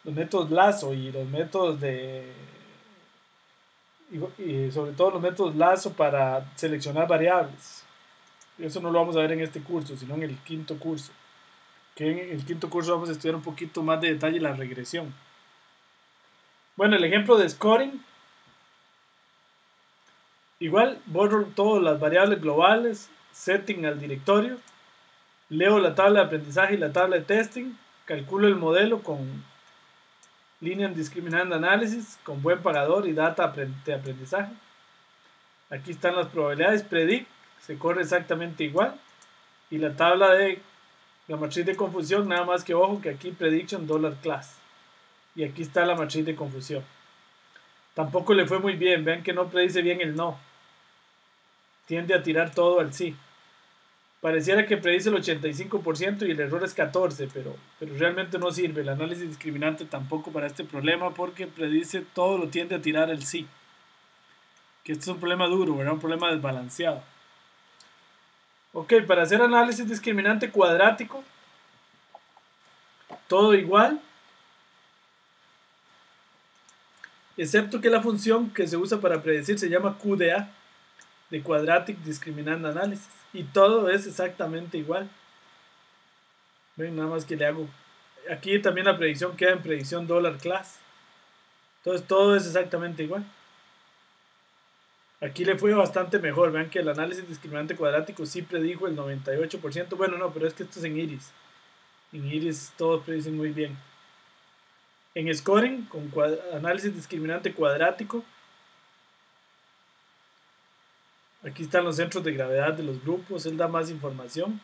Los métodos Lazo y los métodos y sobre todo los métodos Lazo para seleccionar variables. Eso no lo vamos a ver en este curso, sino en el quinto curso. Que en el quinto curso vamos a estudiar un poquito más de detalle la regresión. Bueno, el ejemplo de scoring. Igual, borro todas las variables globales, setting al directorio, leo la tabla de aprendizaje y la tabla de testing, calculo el modelo con linear discriminant analysis, con buen pagador y data de aprendizaje. Aquí están las probabilidades, predict, se corre exactamente igual. Y la tabla de la matriz de confusión, nada más que ojo que aquí prediction $class. Y aquí está la matriz de confusión. Tampoco le fue muy bien, vean que no predice bien el no. Tiende a tirar todo al sí. Pareciera que predice el 85% y el error es 14%, pero realmente no sirve. El análisis discriminante tampoco para este problema porque predice todo, lo tiende a tirar el sí. Que este es un problema duro, ¿verdad? Un problema desbalanceado. Ok, para hacer análisis discriminante cuadrático, todo igual, excepto que la función que se usa para predecir se llama QDA, de Quadratic Discriminant Analysis, y todo es exactamente igual. Ven, nada más que le hago, aquí también la predicción queda en predicción $class, entonces todo es exactamente igual. Aquí le fue bastante mejor, vean que el análisis discriminante cuadrático sí predijo el 98%, bueno no, pero es que esto es en Iris. En Iris todos predicen muy bien. En scoring, con análisis discriminante cuadrático, aquí están los centros de gravedad de los grupos, él da más información.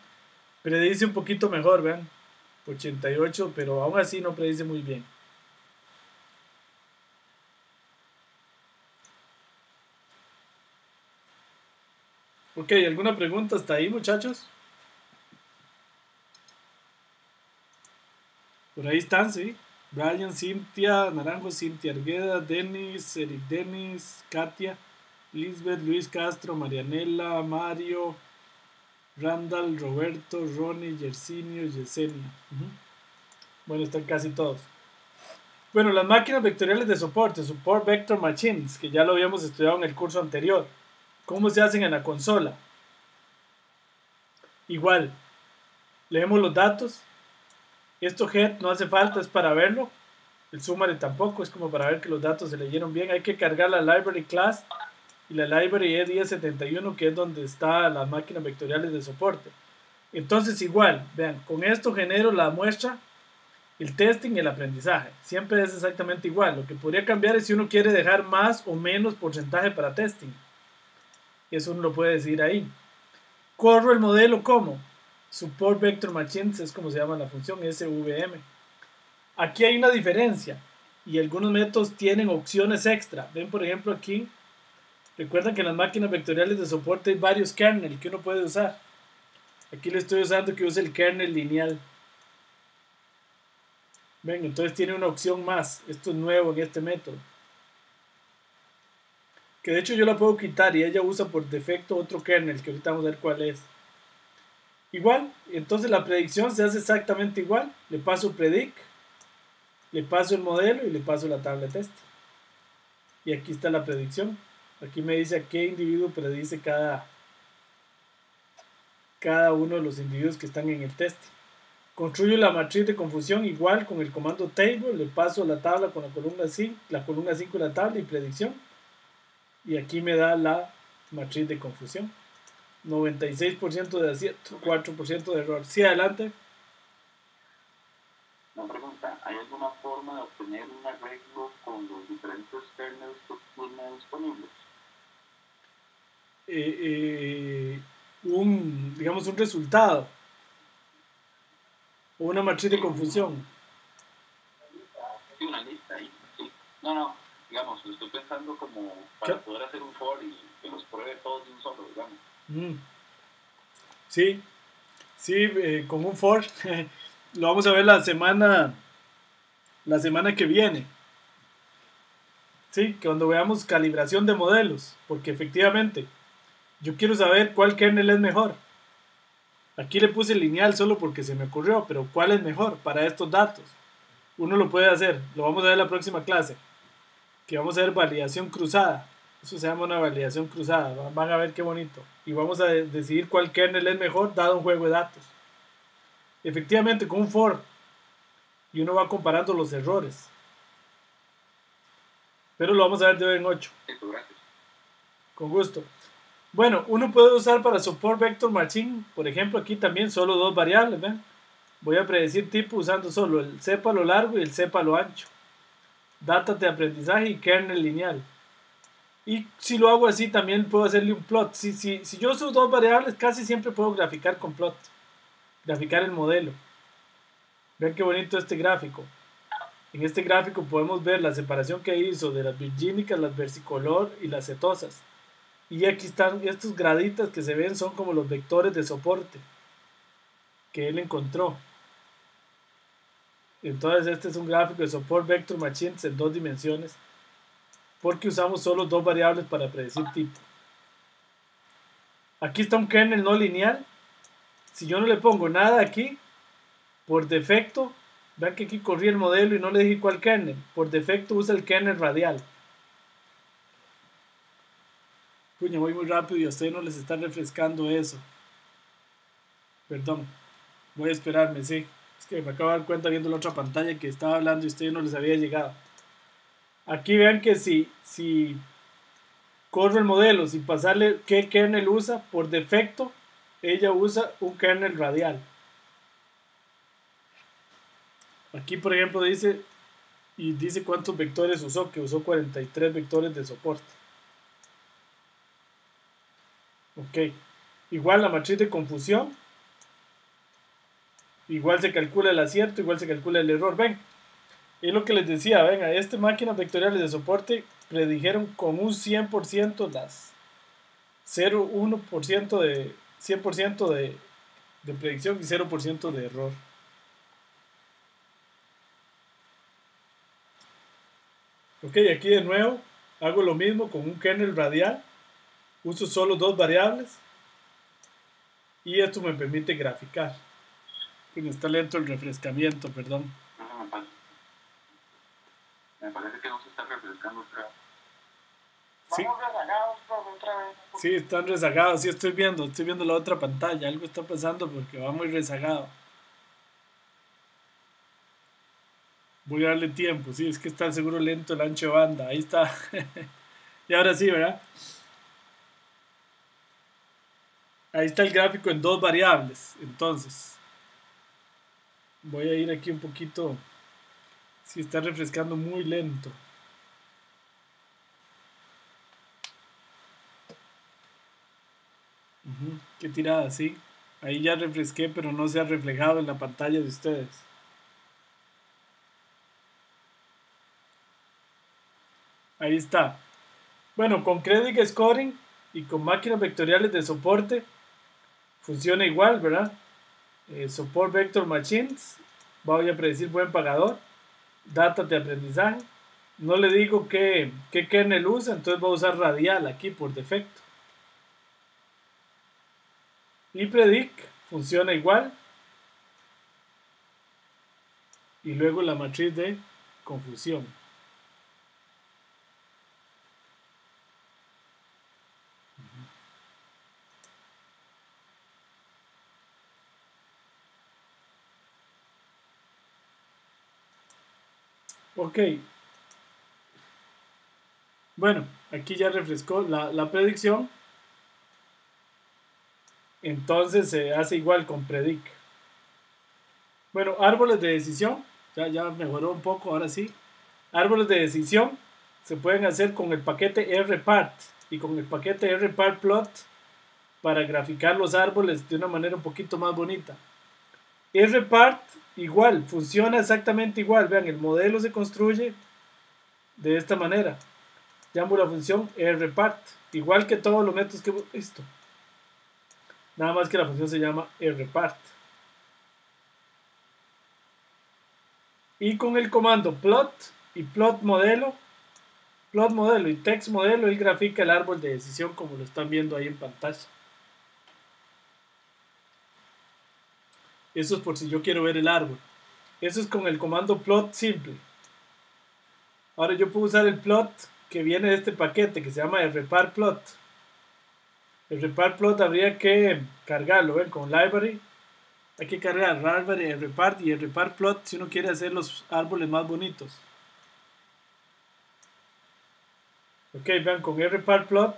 Predice un poquito mejor, vean, 88, pero aún así no predice muy bien. Ok, ¿alguna pregunta hasta ahí, muchachos? Por ahí están, sí. Brian, Cintia, Naranjo, Cintia Argueda, Denis, Eric Denis, Katia, Lisbeth, Luis Castro, Marianela, Mario, Randall, Roberto, Ronnie, Yersinio, Yesenia. Bueno, están casi todos. Bueno, las máquinas vectoriales de soporte, Support Vector Machines, que ya lo habíamos estudiado en el curso anterior. ¿Cómo se hacen en la consola? Igual, leemos los datos. Esto head no hace falta, es para verlo. El summary tampoco, es como para ver que los datos se leyeron bien. Hay que cargar la library class y la library E1071, que es donde está las máquinas vectoriales de soporte. Entonces igual, vean, con esto genero la muestra, el testing y el aprendizaje. Siempre es exactamente igual. Lo que podría cambiar es si uno quiere dejar más o menos porcentaje para testing. Eso uno lo puede decir ahí. Corro el modelo como Support Vector Machines, es como se llama la función, SVM. Aquí hay una diferencia y algunos métodos tienen opciones extra. Ven, por ejemplo, aquí, recuerdan que en las máquinas vectoriales de soporte hay varios kernel que uno puede usar. Aquí le estoy usando que use el kernel lineal. Ven, entonces tiene una opción más. Esto es nuevo en este método. Que de hecho yo la puedo quitar y ella usa por defecto otro kernel que ahorita vamos a ver cuál es. Igual, entonces la predicción se hace exactamente igual. Le paso predict, le paso el modelo y le paso la tabla de test. Y aquí está la predicción. Aquí me dice a qué individuo predice cada uno de los individuos que están en el test. Construyo la matriz de confusión igual con el comando table, le paso la tabla con la columna 5, la tabla y predicción. Y aquí me da la matriz de confusión. 96% de acierto, 4% de error. Sí, adelante. Una pregunta, ¿hay alguna forma de obtener un arreglo con los diferentes kernels que tiene disponibles? Digamos un resultado o una matriz de confusión. Sí, una lista ahí, sí. No, digamos, lo estoy pensando como para poder hacer un for y que los pruebe todos de un solo, digamos. Sí, con un for. Lo vamos a ver la semana que viene. Sí, cuando veamos calibración de modelos, porque efectivamente yo quiero saber cuál kernel es mejor. Aquí le puse lineal solo porque se me ocurrió, pero ¿cuál es mejor para estos datos? Uno lo puede hacer, lo vamos a ver en la próxima clase, que vamos a ver validación cruzada. Eso se llama una validación cruzada, van a ver qué bonito. Y vamos a decidir cuál kernel es mejor dado un juego de datos. Efectivamente, con un for, y uno va comparando los errores. Pero lo vamos a ver de hoy en 8. Gracias. Con gusto. Bueno, uno puede usar para support vector machine, por ejemplo, aquí también solo dos variables, ¿ven? Voy a predecir tipo usando solo el cepa a lo largo y el cepa a lo ancho. Datas de aprendizaje y kernel lineal. Y si lo hago así, también puedo hacerle un plot. Si yo uso dos variables, casi siempre puedo graficar con plot. Graficar el modelo. Vean qué bonito este gráfico. En este gráfico podemos ver la separación que hizo de las virgínicas, las versicolor y las cetosas. Y aquí están estos graditas que se ven, son como los vectores de soporte que él encontró. Entonces este es un gráfico de support vector machines en 2 dimensiones, porque usamos solo 2 variables para predecir tipo. Aquí está un kernel no lineal. Si yo no le pongo nada aquí, por defecto, vean que aquí corrí el modelo y no le dije cuál kernel. Por defecto usa el kernel radial. Puña, voy muy rápido y a ustedes no les está refrescando eso. Perdón. Voy a esperarme, sí. Es que me acabo de dar cuenta viendo la otra pantalla que estaba hablando y a ustedes no les había llegado. Aquí vean que si corro el modelo sin pasarle qué kernel usa, por defecto ella usa un kernel radial. Aquí por ejemplo dice cuántos vectores usó, que usó 43 vectores de soporte. Ok, igual la matriz de confusión, igual se calcula el acierto, igual se calcula el error. Ven, es lo que les decía, ven, a estas máquinas vectoriales de soporte predijeron con un 100% las 0,1% de 100% de predicción y 0% de error. Ok, aquí de nuevo hago lo mismo con un kernel radial, uso solo 2 variables y esto me permite graficar. Está lento el refrescamiento, perdón. Me parece que no se está refrescando otra vez. Sí. Vamos rezagados, profe, otra vez. Sí, están rezagados, sí estoy viendo la otra pantalla, algo está pasando porque va muy rezagado. Voy a darle tiempo, sí, es que está seguro lento el ancho de banda, ahí está. Y ahora sí, ¿verdad? Ahí está el gráfico en 2 variables, entonces voy a ir aquí un poquito, sí está refrescando muy lento. Qué tirada, sí. Ahí ya refresqué, pero no se ha reflejado en la pantalla de ustedes. Ahí está. Bueno, con Credit Scoring y con máquinas vectoriales de soporte funciona igual, ¿verdad? Support Vector Machines, voy a predecir buen pagador, datos de aprendizaje. No le digo qué kernel usa, entonces voy a usar radial aquí por defecto. Y predict funciona igual. Y luego la matriz de confusión. Ok. Bueno, aquí ya refrescó la predicción. Entonces se hace igual con predict. Bueno, árboles de decisión. Ya mejoró un poco, ahora sí. Árboles de decisión se pueden hacer con el paquete rpart y con el paquete rpartplot para graficar los árboles de una manera un poquito más bonita. Rpart igual, funciona exactamente igual. Vean, el modelo se construye de esta manera. Llamo la función rpart, igual que todos los métodos que hemos visto. Nada más que la función se llama rpart. Y con el comando plot y plot modelo y text modelo, él grafica el árbol de decisión como lo están viendo ahí en pantalla. Eso es por si yo quiero ver el árbol. Eso es con el comando plot simple. Ahora yo puedo usar el plot que viene de este paquete que se llama rpartplot. El rpartplot habría que cargarlo, ¿ven? Con library. Hay que cargar library, rpart y el rpartplot si uno quiere hacer los árboles más bonitos. Ok, vean, con rpartplot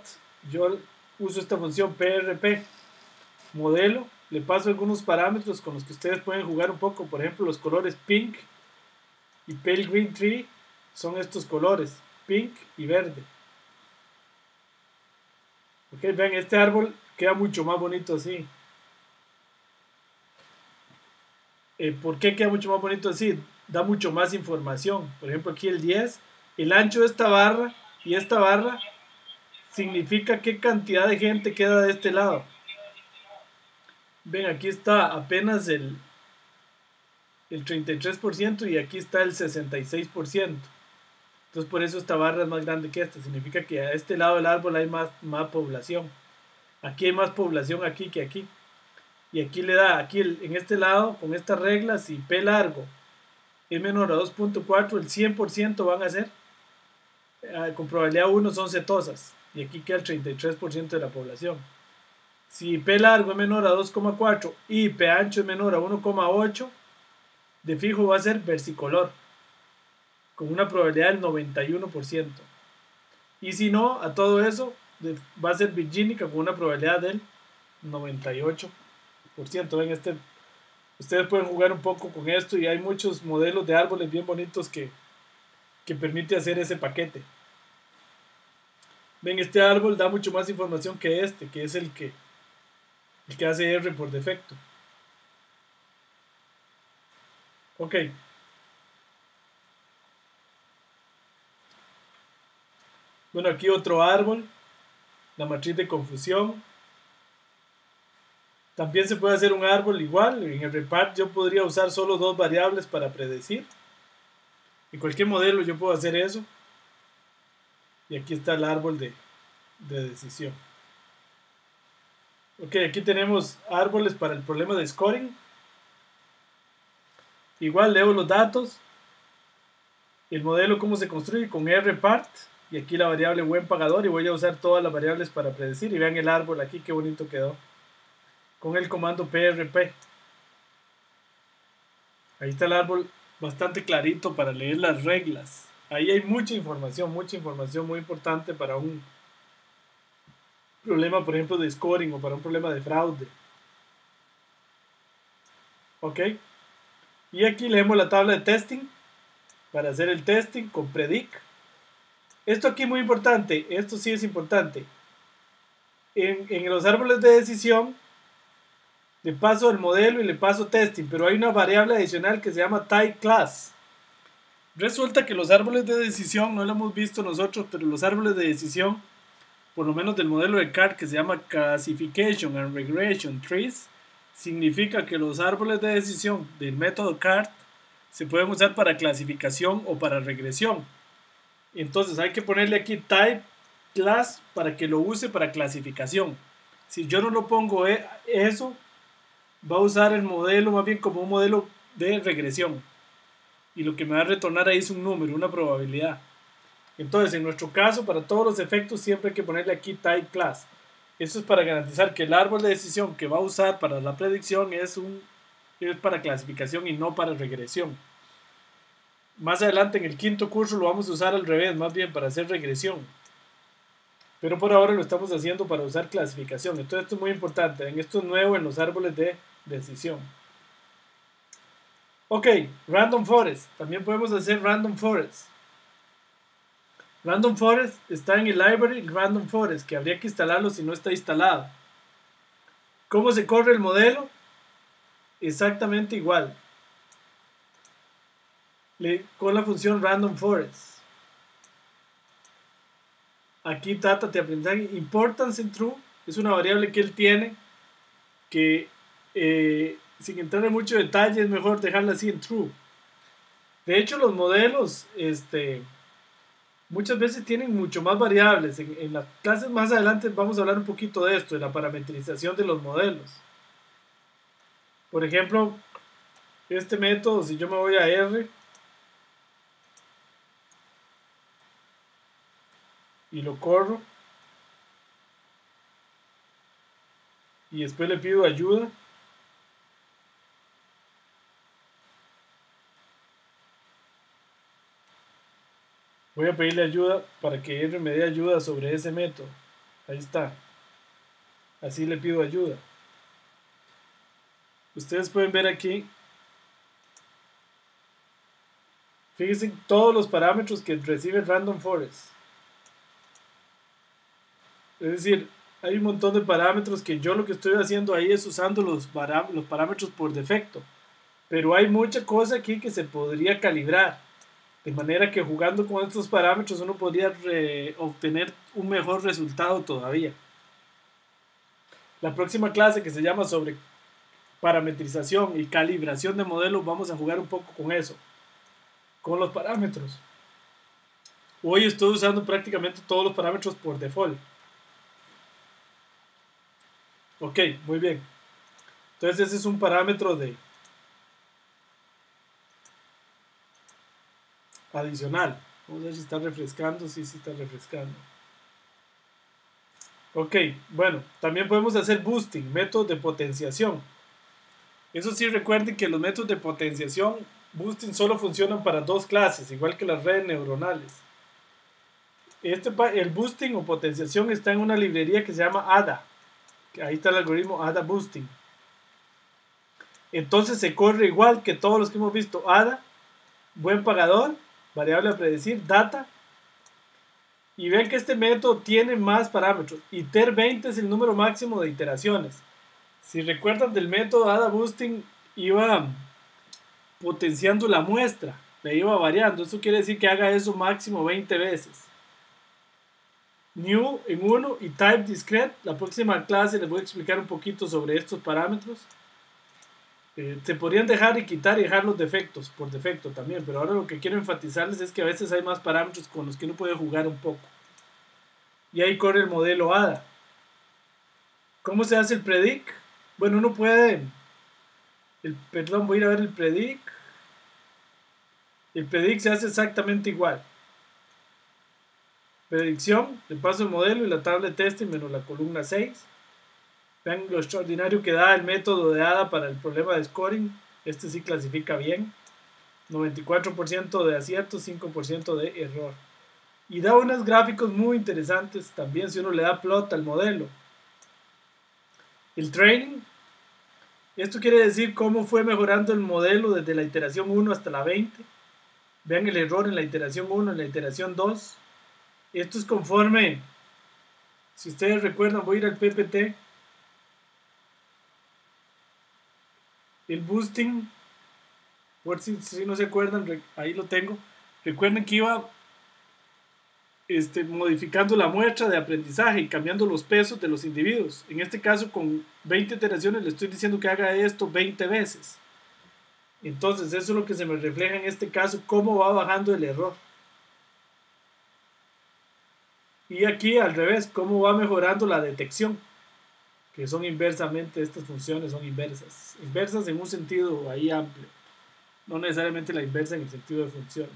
yo uso esta función prp modelo, le paso algunos parámetros con los que ustedes pueden jugar un poco. Por ejemplo, los colores pink y pale green tree son estos colores, pink y verde. Ok, vean, este árbol queda mucho más bonito así. ¿Por qué queda mucho más bonito así? Da mucho más información. Por ejemplo, aquí el 10, el ancho de esta barra y esta barra significa qué cantidad de gente queda de este lado. Ven, aquí está apenas el 33% y aquí está el 66%. Entonces por eso esta barra es más grande que esta. Significa que a este lado del árbol hay más población. Aquí hay más población aquí que aquí. Y aquí le da, aquí en este lado, con estas reglas, si P largo es menor a 2.4, el 100% van a ser, con probabilidad 1 son cetosas. Y aquí queda el 33% de la población. Si P largo es menor a 2.4 y P ancho es menor a 1.8, de fijo va a ser versicolor, con una probabilidad del 91%. Y si no, a todo eso va a ser virgínica con una probabilidad del 98%. Ven, ustedes pueden jugar un poco con esto y hay muchos modelos de árboles bien bonitos que permite hacer ese paquete. Ven, este árbol da mucho más información que este, que es el que hace R por defecto. Ok. Bueno, aquí otro árbol, la matriz de confusión. También se puede hacer un árbol igual. En el repart yo podría usar solo dos variables para predecir. En cualquier modelo yo puedo hacer eso. Y aquí está el árbol de decisión. Ok, aquí tenemos árboles para el problema de scoring. Igual leo los datos. El modelo cómo se construye con repart. Y aquí la variable buen pagador. Y voy a usar todas las variables para predecir. Y vean el árbol aquí, qué bonito quedó. Con el comando PRP. Ahí está el árbol bastante clarito para leer las reglas. Ahí hay mucha información muy importante para un problema, por ejemplo, de scoring o para un problema de fraude. Ok. Y aquí leemos la tabla de testing para hacer el testing con predict. Esto aquí muy importante, esto sí es importante. En los árboles de decisión le paso el modelo y le paso testing, pero hay una variable adicional que se llama type class. Resulta que los árboles de decisión, no lo hemos visto nosotros, pero los árboles de decisión, por lo menos del modelo de CART que se llama Classification and Regression Trees, significa que los árboles de decisión del método CART se pueden usar para clasificación o para regresión. Entonces hay que ponerle aquí type class para que lo use para clasificación. Si yo no lo pongo eso, va a usar el modelo más bien como un modelo de regresión. Y lo que me va a retornar ahí es un número, una probabilidad. Entonces, en nuestro caso, para todos los efectos, siempre hay que ponerle aquí type class. Eso es para garantizar que el árbol de decisión que va a usar para la predicción es para clasificación y no para regresión. Más adelante en el quinto curso lo vamos a usar al revés, más bien para hacer regresión. Pero por ahora lo estamos haciendo para usar clasificación. Entonces esto es muy importante. Esto es nuevo en los árboles de decisión. Ok, Random Forest. También podemos hacer Random Forest. Random Forest está en el library Random Forest, que habría que instalarlo si no está instalado. ¿Cómo se corre el modelo? Exactamente igual. Con la función Random Forest. Aquí data de aprendizaje. Importance en true es una variable que él tiene que sin entrar en mucho detalle es mejor dejarla así en true. De hecho los modelos muchas veces tienen mucho más variables. En las clases más adelante vamos a hablar un poquito de esto, de la parametrización de los modelos. Por ejemplo, este método, si yo me voy a R y lo corro y después le pido ayuda, voy a pedirle ayuda para que R me dé ayuda sobre ese método. Ahí está. Así le pido ayuda. Ustedes pueden ver aquí. Fíjense todos los parámetros que recibe Random Forest. Es decir, hay un montón de parámetros que yo lo que estoy haciendo ahí es usando los parámetros por defecto. Pero hay mucha cosa aquí que se podría calibrar. De manera que jugando con estos parámetros uno podría obtener un mejor resultado todavía. La próxima clase, que se llama sobre parametrización y calibración de modelos, vamos a jugar un poco con eso, con los parámetros. Hoy estoy usando prácticamente todos los parámetros por default. Ok, muy bien. Entonces ese es un parámetro de adicional. Vamos a ver si está refrescando. Sí, sí está refrescando. Ok, bueno, también podemos hacer boosting, métodos de potenciación. Eso sí, recuerden que los métodos de potenciación, boosting, solo funcionan para dos clases, igual que las redes neuronales. El boosting o potenciación está en una librería que se llama ADA. Ahí está el algoritmo ADA Boosting. Entonces se corre igual que todos los que hemos visto. ADA, buen pagador, variable a predecir, data. Y ven que este método tiene más parámetros. Iter20 es el número máximo de iteraciones. Si recuerdan del método ADA Boosting, iba potenciando la muestra, le iba variando. Eso quiere decir que haga eso máximo 20 veces. New en 1 y type discrete. La próxima clase les voy a explicar un poquito sobre estos parámetros. Se podrían dejar y quitar y dejar los defectos por defecto también, pero ahora lo que quiero enfatizarles es que a veces hay más parámetros con los que uno puede jugar un poco. Y ahí corre el modelo ADA. ¿Cómo se hace el predict? Bueno, uno puede... perdón, voy a ir a ver el predict. El predict se hace exactamente igual. Predicción, le paso el modelo y la tabla de testing menos la columna 6. Vean lo extraordinario que da el método de ADA para el problema de scoring. Este sí clasifica bien. 94% de acierto, 5% de error. Y da unos gráficos muy interesantes también si uno le da plot al modelo. El training. Esto quiere decir cómo fue mejorando el modelo desde la iteración 1 hasta la 20. Vean el error en la iteración 1, en la iteración 2. Esto es conforme, si ustedes recuerdan, voy a ir al PPT. El boosting, por si no se acuerdan, ahí lo tengo. Recuerden que iba modificando la muestra de aprendizaje y cambiando los pesos de los individuos. En este caso, con 20 iteraciones, le estoy diciendo que haga esto 20 veces. Entonces, eso es lo que se me refleja en este caso, cómo va bajando el error. Y aquí al revés, cómo va mejorando la detección, que son inversamente, estas funciones son inversas. Inversas en un sentido ahí amplio, no necesariamente la inversa en el sentido de funciones.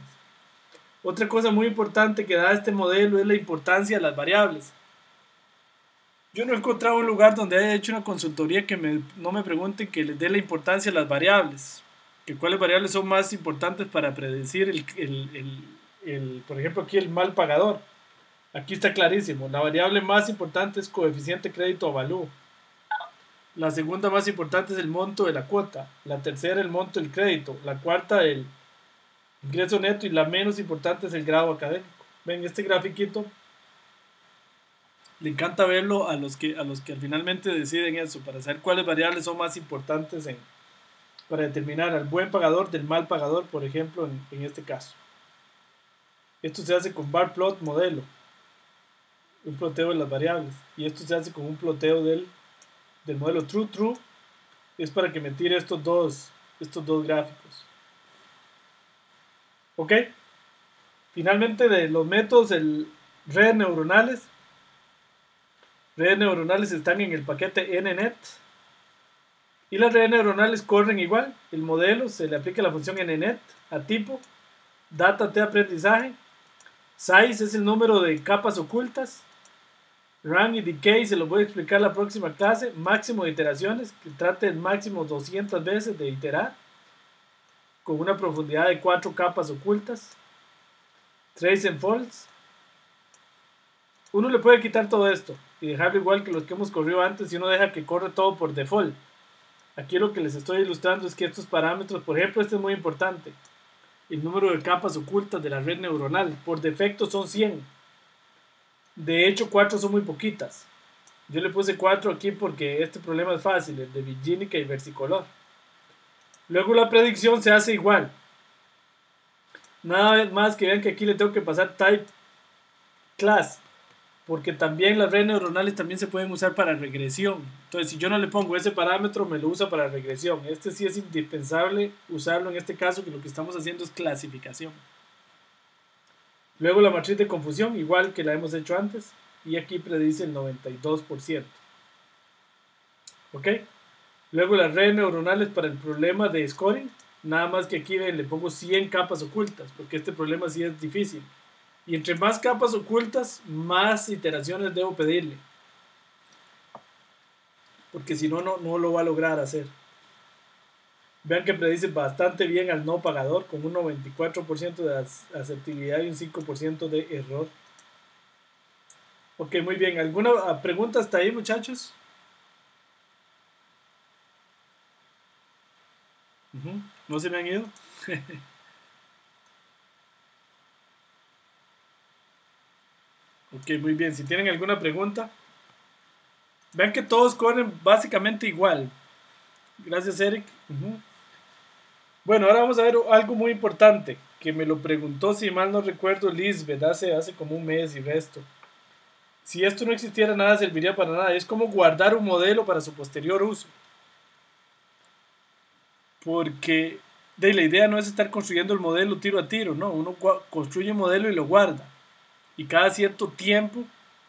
Otra cosa muy importante que da este modelo es la importancia de las variables. Yo no he encontrado un lugar donde haya hecho una consultoría que no me pregunten que les dé la importancia a las variables. Que cuáles variables son más importantes para predecir por ejemplo aquí el mal pagador. Aquí está clarísimo. La variable más importante es coeficiente crédito avalúo. La segunda más importante es el monto de la cuota. La tercera el monto del crédito. La cuarta el ingreso neto. Y la menos importante es el grado académico. Ven este grafiquito. Le encanta verlo a los que finalmente deciden eso, para saber cuáles variables son más importantes para determinar al buen pagador del mal pagador, por ejemplo, en este caso. Esto se hace con bar plot modelo, un ploteo de las variables, y esto se hace con un ploteo del modelo true. Es para que me tire estos dos gráficos. Ok, finalmente de los métodos, redes neuronales están en el paquete NNet, y las redes neuronales corren igual. El modelo se le aplica la función NNet a tipo, data de aprendizaje, size es el número de capas ocultas, run y decay se los voy a explicar la próxima clase, máximo de iteraciones, que trate el máximo 200 veces de iterar, con una profundidad de 4 capas ocultas, trace and false. Uno le puede quitar todo esto y dejarlo igual que los que hemos corrido antes, y uno deja que corre todo por default. Aquí lo que les estoy ilustrando es que estos parámetros, por ejemplo, este es muy importante, el número de capas ocultas de la red neuronal, por defecto son 100. De hecho, 4 son muy poquitas. Yo le puse 4 aquí porque este problema es fácil, el de Virginica y versicolor. Luego la predicción se hace igual. Nada más que vean que aquí le tengo que pasar type class, porque también las redes neuronales también se pueden usar para regresión. Entonces, si yo no le pongo ese parámetro, me lo usa para regresión. Este sí es indispensable usarlo en este caso, que lo que estamos haciendo es clasificación. Luego la matriz de confusión, igual que la hemos hecho antes, y aquí predice el 92%. ¿Ok? Luego las redes neuronales para el problema de scoring, nada más que aquí ven, le pongo 100 capas ocultas, porque este problema sí es difícil. Y entre más capas ocultas, más iteraciones debo pedirle. Porque si no, no lo va a lograr hacer. Vean que predice bastante bien al no pagador, con un 94% de asertividad y un 5% de error. Ok, muy bien. ¿Alguna pregunta hasta ahí, muchachos? ¿No se me han ido? Ok, muy bien. Si tienen alguna pregunta, vean que todos corren básicamente igual. Gracias, Eric. Bueno, ahora vamos a ver algo muy importante, que me lo preguntó, si mal no recuerdo, Lisbeth hace como un mes y resto. Si esto no existiera, nada serviría para nada. Es como guardar un modelo para su posterior uso. Porque la idea no es estar construyendo el modelo tiro a tiro, no. Uno construye un modelo y lo guarda. Y cada cierto tiempo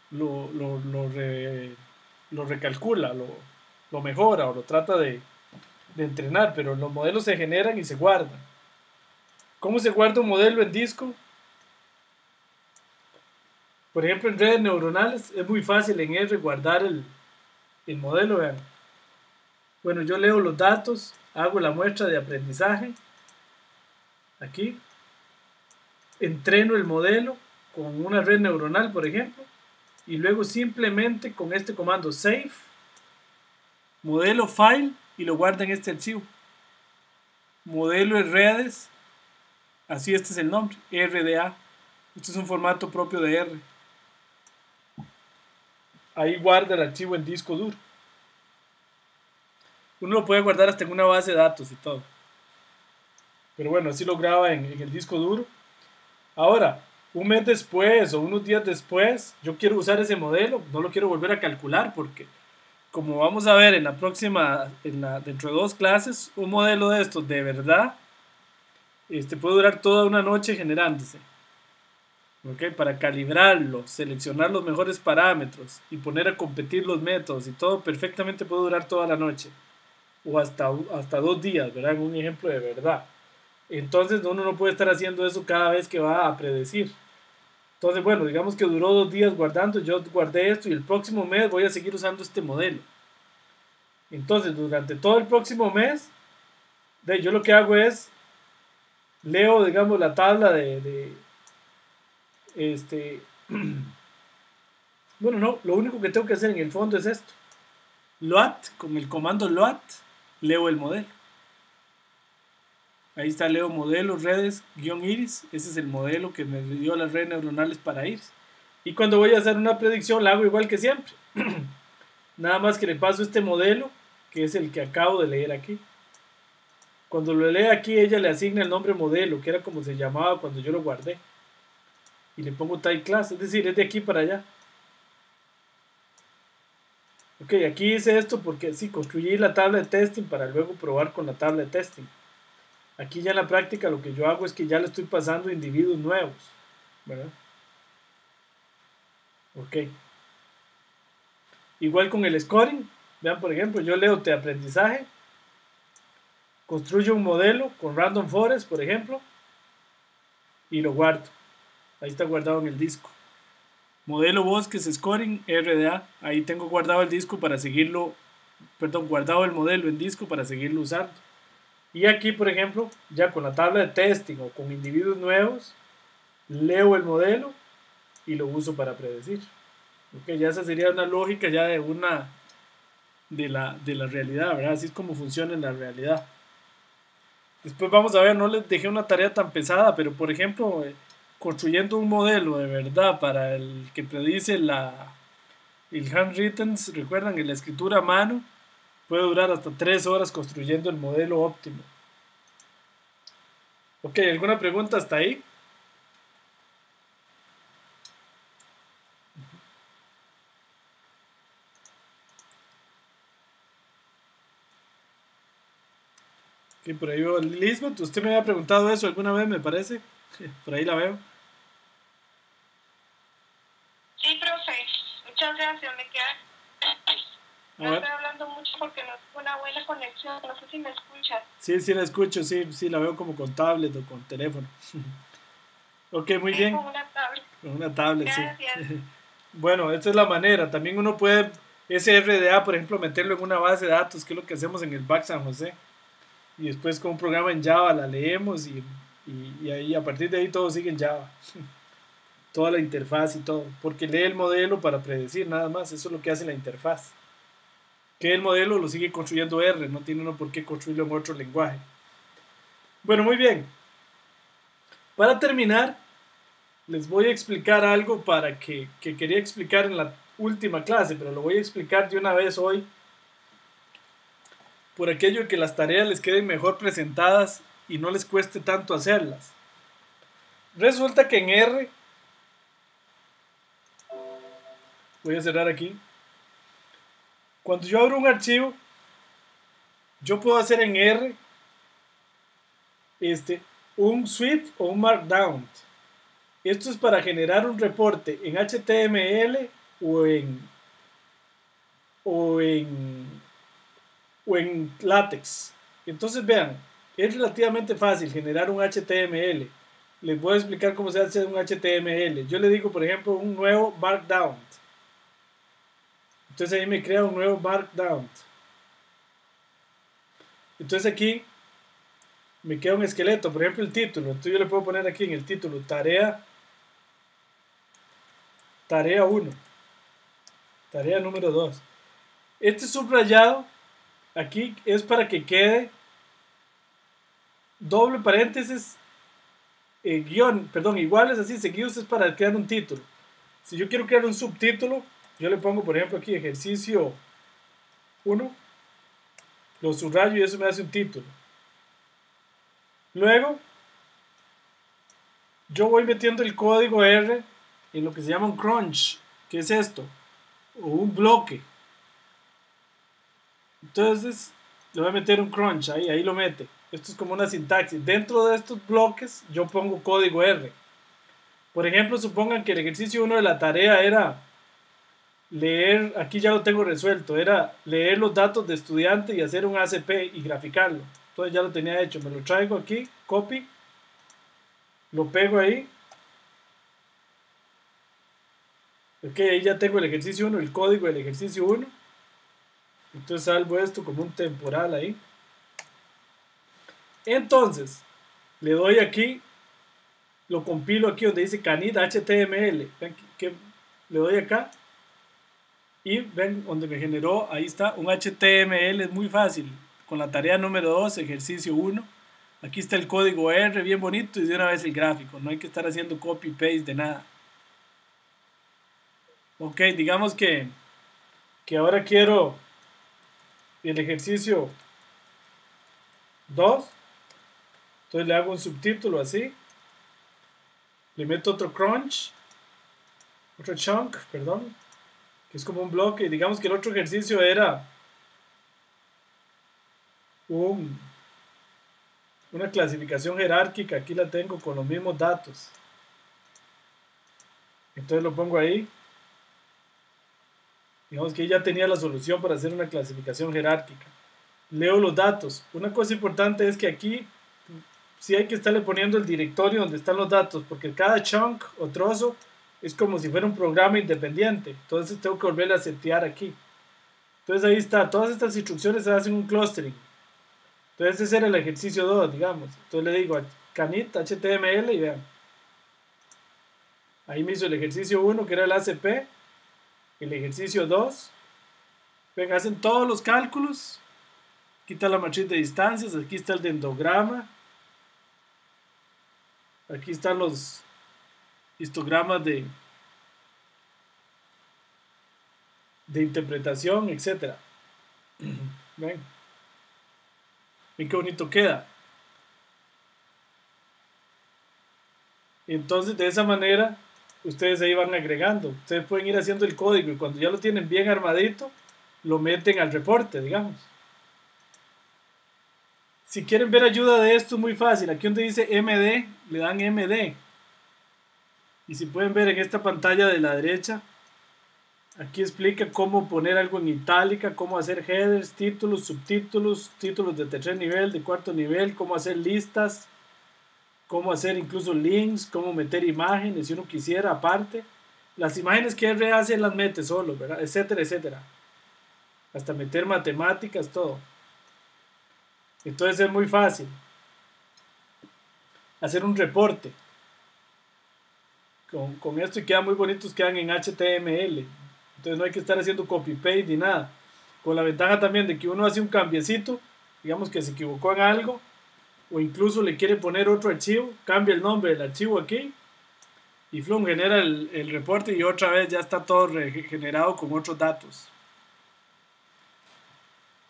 lo recalcula, lo mejora o lo trata de entrenar. Pero los modelos se generan y se guardan. ¿Cómo se guarda un modelo en disco? Por ejemplo, en redes neuronales es muy fácil en R guardar el modelo. Vean. Bueno, yo leo los datos, hago la muestra de aprendizaje, aquí, entreno el modelo con una red neuronal, por ejemplo, y luego simplemente con este comando save, modelo file, y lo guarda en este archivo. Modelo en redes, así este es el nombre, RDA. Este es un formato propio de R. Ahí guarda el archivo en disco duro. Uno lo puede guardar hasta en una base de datos y todo. Pero bueno, así lo graba en el disco duro. Ahora, un mes después o unos días después, yo quiero usar ese modelo, no lo quiero volver a calcular porque, como vamos a ver en la próxima, dentro de 2 clases, un modelo de estos de verdad puede durar toda una noche generándose. ¿Okay? Para calibrarlo, seleccionar los mejores parámetros y poner a competir los métodos y todo, perfectamente puede durar toda la noche o hasta 2 días, ¿verdad? Un ejemplo de verdad. Entonces uno no puede estar haciendo eso cada vez que va a predecir. Entonces, bueno, digamos que duró 2 días guardando, yo guardé esto y el próximo mes voy a seguir usando este modelo. Entonces, durante todo el próximo mes, yo lo que hago es, leo, digamos, la tabla bueno, no, lo único que tengo que hacer en el fondo es esto. Load, con el comando load, leo el modelo. Ahí está, leo modelo, redes, -iris. Ese es el modelo que me dio las redes neuronales para iris. Y cuando voy a hacer una predicción, la hago igual que siempre. Nada más que le paso este modelo, que es el que acabo de leer aquí. Cuando lo lee aquí, ella le asigna el nombre modelo, que era como se llamaba cuando yo lo guardé. Y le pongo type class, es decir, es de aquí para allá. Ok, aquí hice esto porque sí, construí la tabla de testing para luego probar con la tabla de testing. Aquí ya en la práctica lo que yo hago es que ya le estoy pasando individuos nuevos, ¿verdad? Ok. Igual con el scoring. Vean, por ejemplo, yo leo de aprendizaje, construyo un modelo con random forest, por ejemplo, y lo guardo. Ahí está guardado en el disco. Modelo bosques scoring RDA. Ahí tengo guardado el disco para seguirlo, perdón, guardado el modelo en disco para seguirlo usando. Y aquí, por ejemplo, ya con la tabla de testing o con individuos nuevos, leo el modelo y lo uso para predecir. Okay, ya esa sería una lógica ya de la realidad, ¿verdad? Así es como funciona en la realidad. Después vamos a ver, no les dejé una tarea tan pesada, pero por ejemplo, construyendo un modelo de verdad para el que predice el handwritten, recuerdan que la escritura a mano puede durar hasta 3 horas construyendo el modelo óptimo. Ok, ¿alguna pregunta hasta ahí? Que por ahí veo, Lisbeth, usted me había preguntado eso alguna vez, me parece. Por ahí la veo. Sí, profe, muchas gracias, me queda. No estoy hablando mucho porque no tengo una buena conexión, no sé si me escuchas. Sí, sí la escucho, sí, sí la veo como con tablet o con teléfono. Ok, muy bien. Con una tablet. Con una tablet, gracias. Sí. Bueno, esta es la manera. También uno puede ese RDA, por ejemplo, meterlo en una base de datos, que es lo que hacemos en el Back San José. Y después con un programa en Java la leemos y ahí a partir de ahí todo sigue en Java. Toda la interfaz y todo. Porque lee el modelo para predecir nada más. Eso es lo que hace la interfaz. Que el modelo lo sigue construyendo R, no tiene uno por qué construirlo en otro lenguaje. Bueno, muy bien. Para terminar, les voy a explicar algo para que quería explicar en la última clase, pero lo voy a explicar de una vez hoy, por aquello que las tareas les queden mejor presentadas y no les cueste tanto hacerlas. Resulta que en R, voy a cerrar aquí, cuando yo abro un archivo, yo puedo hacer en R un sweep o un markdown. Esto es para generar un reporte en HTML o en o en o en látex. Entonces vean, es relativamente fácil generar un HTML. Les voy a explicar cómo se hace un HTML. Yo le digo, por ejemplo, un nuevo markdown. Entonces ahí me crea un nuevo markdown. Entonces aquí me queda un esqueleto, por ejemplo el título. Entonces yo le puedo poner aquí en el título tarea 1, tarea número 2. Este subrayado aquí es para que quede doble paréntesis iguales así seguidos es para crear un título. Si yo quiero crear un subtítulo, yo le pongo por ejemplo aquí ejercicio 1, lo subrayo y eso me hace un título. Luego, yo voy metiendo el código R en lo que se llama un crunch, que es esto, o un bloque. Entonces, le voy a meter un crunch, ahí lo mete. Esto es como una sintaxis. Dentro de estos bloques, yo pongo código R. Por ejemplo, supongan que el ejercicio 1 de la tarea era leer, aquí ya lo tengo resuelto, era leer los datos de estudiante y hacer un ACP y graficarlo. Entonces ya lo tenía hecho, me lo traigo aquí, copy, lo pego ahí. Ok, ahí ya tengo el ejercicio 1, el código del ejercicio 1. Entonces salvo esto como un temporal ahí. Entonces, le doy aquí, lo compilo aquí donde dice canit HTML. Ven que le doy acá y ven donde me generó, ahí está, un HTML, es muy fácil. Con la tarea número 2, ejercicio 1. Aquí está el código R, bien bonito, y de una vez el gráfico. No hay que estar haciendo copy-paste de nada. Ok, digamos que ahora quiero el ejercicio 2. Entonces le hago un subtítulo así. Le meto otro crunch. Otro chunk, perdón. Que es como un bloque. Digamos que el otro ejercicio era una clasificación jerárquica. Aquí la tengo con los mismos datos. Entonces lo pongo ahí. Digamos que ya tenía la solución para hacer una clasificación jerárquica. Leo los datos. Una cosa importante es que aquí sí hay que estarle poniendo el directorio donde están los datos, porque cada chunk o trozo es como si fuera un programa independiente. Entonces tengo que volver a setear aquí. Entonces ahí está. Todas estas instrucciones se hacen un clustering. Entonces ese era el ejercicio 2, digamos. Entonces le digo canit HTML y vean. Ahí me hizo el ejercicio 1 que era el ACP. El ejercicio 2. Ven, hacen todos los cálculos. Aquí está la matriz de distancias. Aquí está el dendrograma. Aquí están los histogramas de interpretación, etc. Ven. Ven qué bonito queda. Entonces, de esa manera, ustedes ahí van agregando. Ustedes pueden ir haciendo el código y cuando ya lo tienen bien armadito, lo meten al reporte, digamos. Si quieren ver ayuda de esto, es muy fácil. Aquí donde dice MD, le dan MD. Y si pueden ver en esta pantalla de la derecha, aquí explica cómo poner algo en itálica, cómo hacer headers, títulos, subtítulos, títulos de tercer nivel, de cuarto nivel, cómo hacer listas, cómo hacer incluso links, cómo meter imágenes si uno quisiera aparte. Las imágenes que R hace las mete solo, ¿verdad? Etcétera, etcétera. Hasta meter matemáticas, todo. Entonces es muy fácil hacer un reporte. Con esto y quedan muy bonitos, quedan en HTML. Entonces no hay que estar haciendo copy-paste ni nada. Con la ventaja también de que uno hace un cambiecito, digamos que se equivocó en algo, o incluso le quiere poner otro archivo, cambia el nombre del archivo aquí, y Flum genera el reporte y otra vez ya está todo regenerado con otros datos.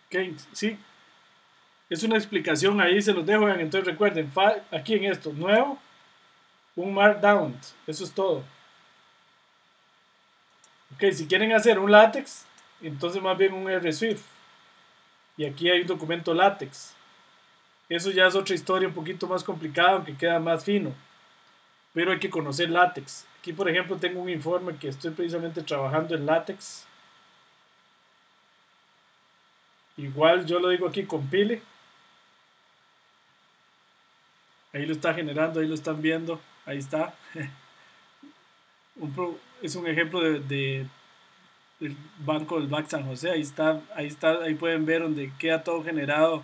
Ok, sí. Es una explicación, ahí se los dejo. Entonces recuerden, aquí en esto, nuevo, un markdown, eso es todo. Ok, si quieren hacer un LaTeX, entonces más bien un RSwift. Y aquí hay un documento LaTeX. Eso ya es otra historia un poquito más complicada, aunque queda más fino. Pero hay que conocer LaTeX. Aquí, por ejemplo, tengo un informe que estoy precisamente trabajando en LaTeX. Igual yo lo digo aquí, compile. Ahí lo está generando, ahí lo están viendo. Ahí está. Es un ejemplo del banco del BAC San José. Ahí está, ahí pueden ver donde queda todo generado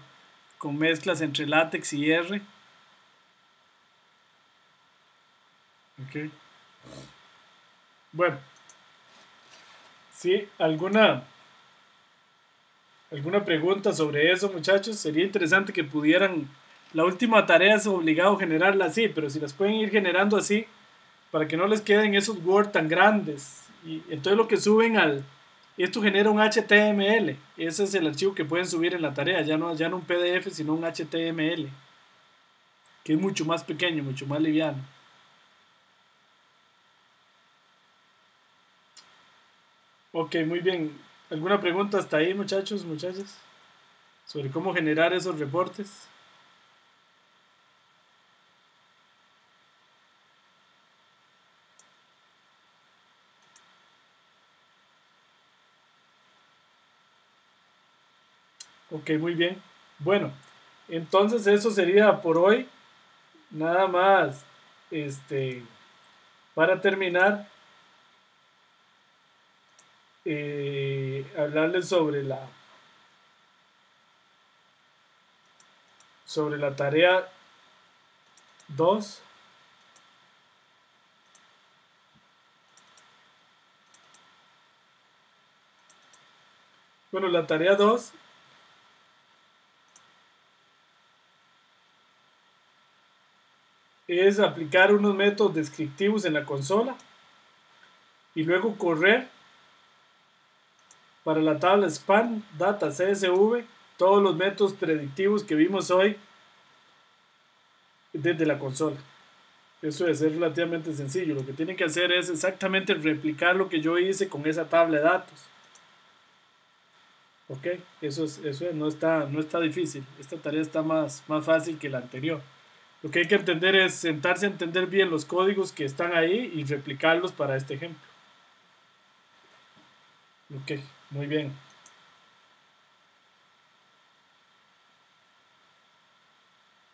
con mezclas entre látex y R. Okay. Bueno, ¿sí? ¿Alguna pregunta sobre eso, muchachos? Sería interesante que pudieran. La última tarea es obligado generarla así, pero si las pueden ir generando así, para que no les queden esos Word tan grandes. Y entonces lo que suben esto genera un HTML. Ese es el archivo que pueden subir en la tarea, ya no un PDF, sino un HTML, que es mucho más pequeño, mucho más liviano. Ok, muy bien. ¿Alguna pregunta hasta ahí, muchachos, muchachas? Sobre cómo generar esos reportes. Ok, muy bien. Bueno, entonces eso sería por hoy. Nada más, para terminar, hablarles sobre la tarea 2. Bueno, la tarea 2 es aplicar unos métodos descriptivos en la consola y luego correr para la tabla span, data, CSV, todos los métodos predictivos que vimos hoy desde la consola. Eso es relativamente sencillo. Lo que tienen que hacer es exactamente replicar lo que yo hice con esa tabla de datos. Ok, eso no está difícil. Esta tarea está más fácil que la anterior. Lo que hay que entender es sentarse a entender bien los códigos que están ahí y replicarlos para este ejemplo. Ok, muy bien.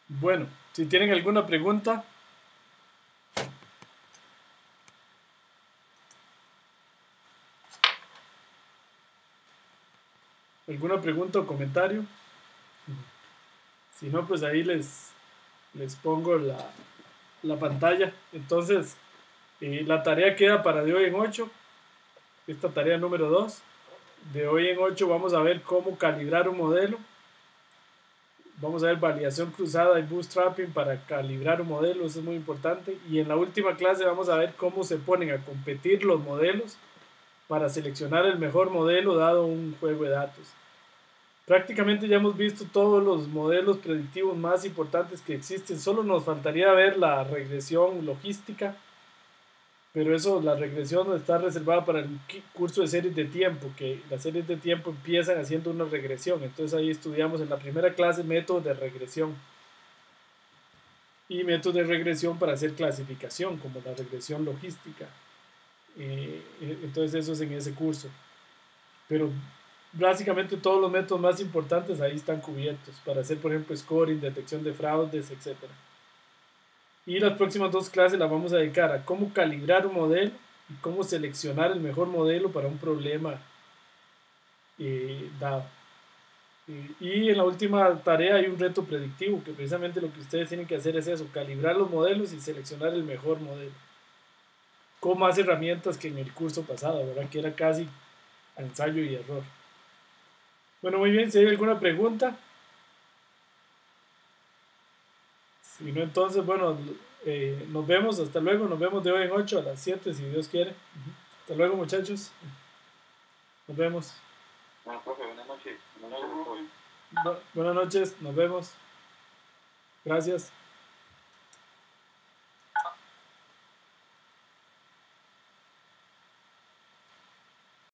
Bueno, si tienen alguna pregunta. ¿Alguna pregunta o comentario? Si no, pues ahí les pongo la pantalla. Entonces, la tarea queda para de hoy en 8. Esta tarea número 2. De hoy en 8 vamos a ver cómo calibrar un modelo. Vamos a ver validación cruzada y bootstrapping para calibrar un modelo. Eso es muy importante. Y en la última clase vamos a ver cómo se ponen a competir los modelos para seleccionar el mejor modelo dado un juego de datos. prácticamente ya hemos visto todos los modelos predictivos más importantes que existen. Solo nos faltaría ver la regresión logística, pero eso, la regresión está reservada para el curso de series de tiempo, que las series de tiempo empiezan haciendo una regresión. Entonces ahí estudiamos en la primera clase métodos de regresión y métodos de regresión para hacer clasificación, como la regresión logística. Entonces eso es en ese curso. Pero básicamente todos los métodos más importantes ahí están cubiertos para hacer, por ejemplo, scoring, detección de fraudes, etc. Y las próximas 2 clases las vamos a dedicar a cómo calibrar un modelo y cómo seleccionar el mejor modelo para un problema dado. Y en la última tarea hay un reto predictivo, que precisamente lo que ustedes tienen que hacer es eso, calibrar los modelos y seleccionar el mejor modelo. Con más herramientas que en el curso pasado, ¿verdad? Que era casi ensayo y error. Bueno, muy bien, si hay alguna pregunta. Si no, entonces, bueno, nos vemos, hasta luego, nos vemos de hoy en 8 a las 7, si Dios quiere. Hasta luego, muchachos. Nos vemos. Bueno, profe, buenas noches. Buenas noches, nos vemos. Gracias.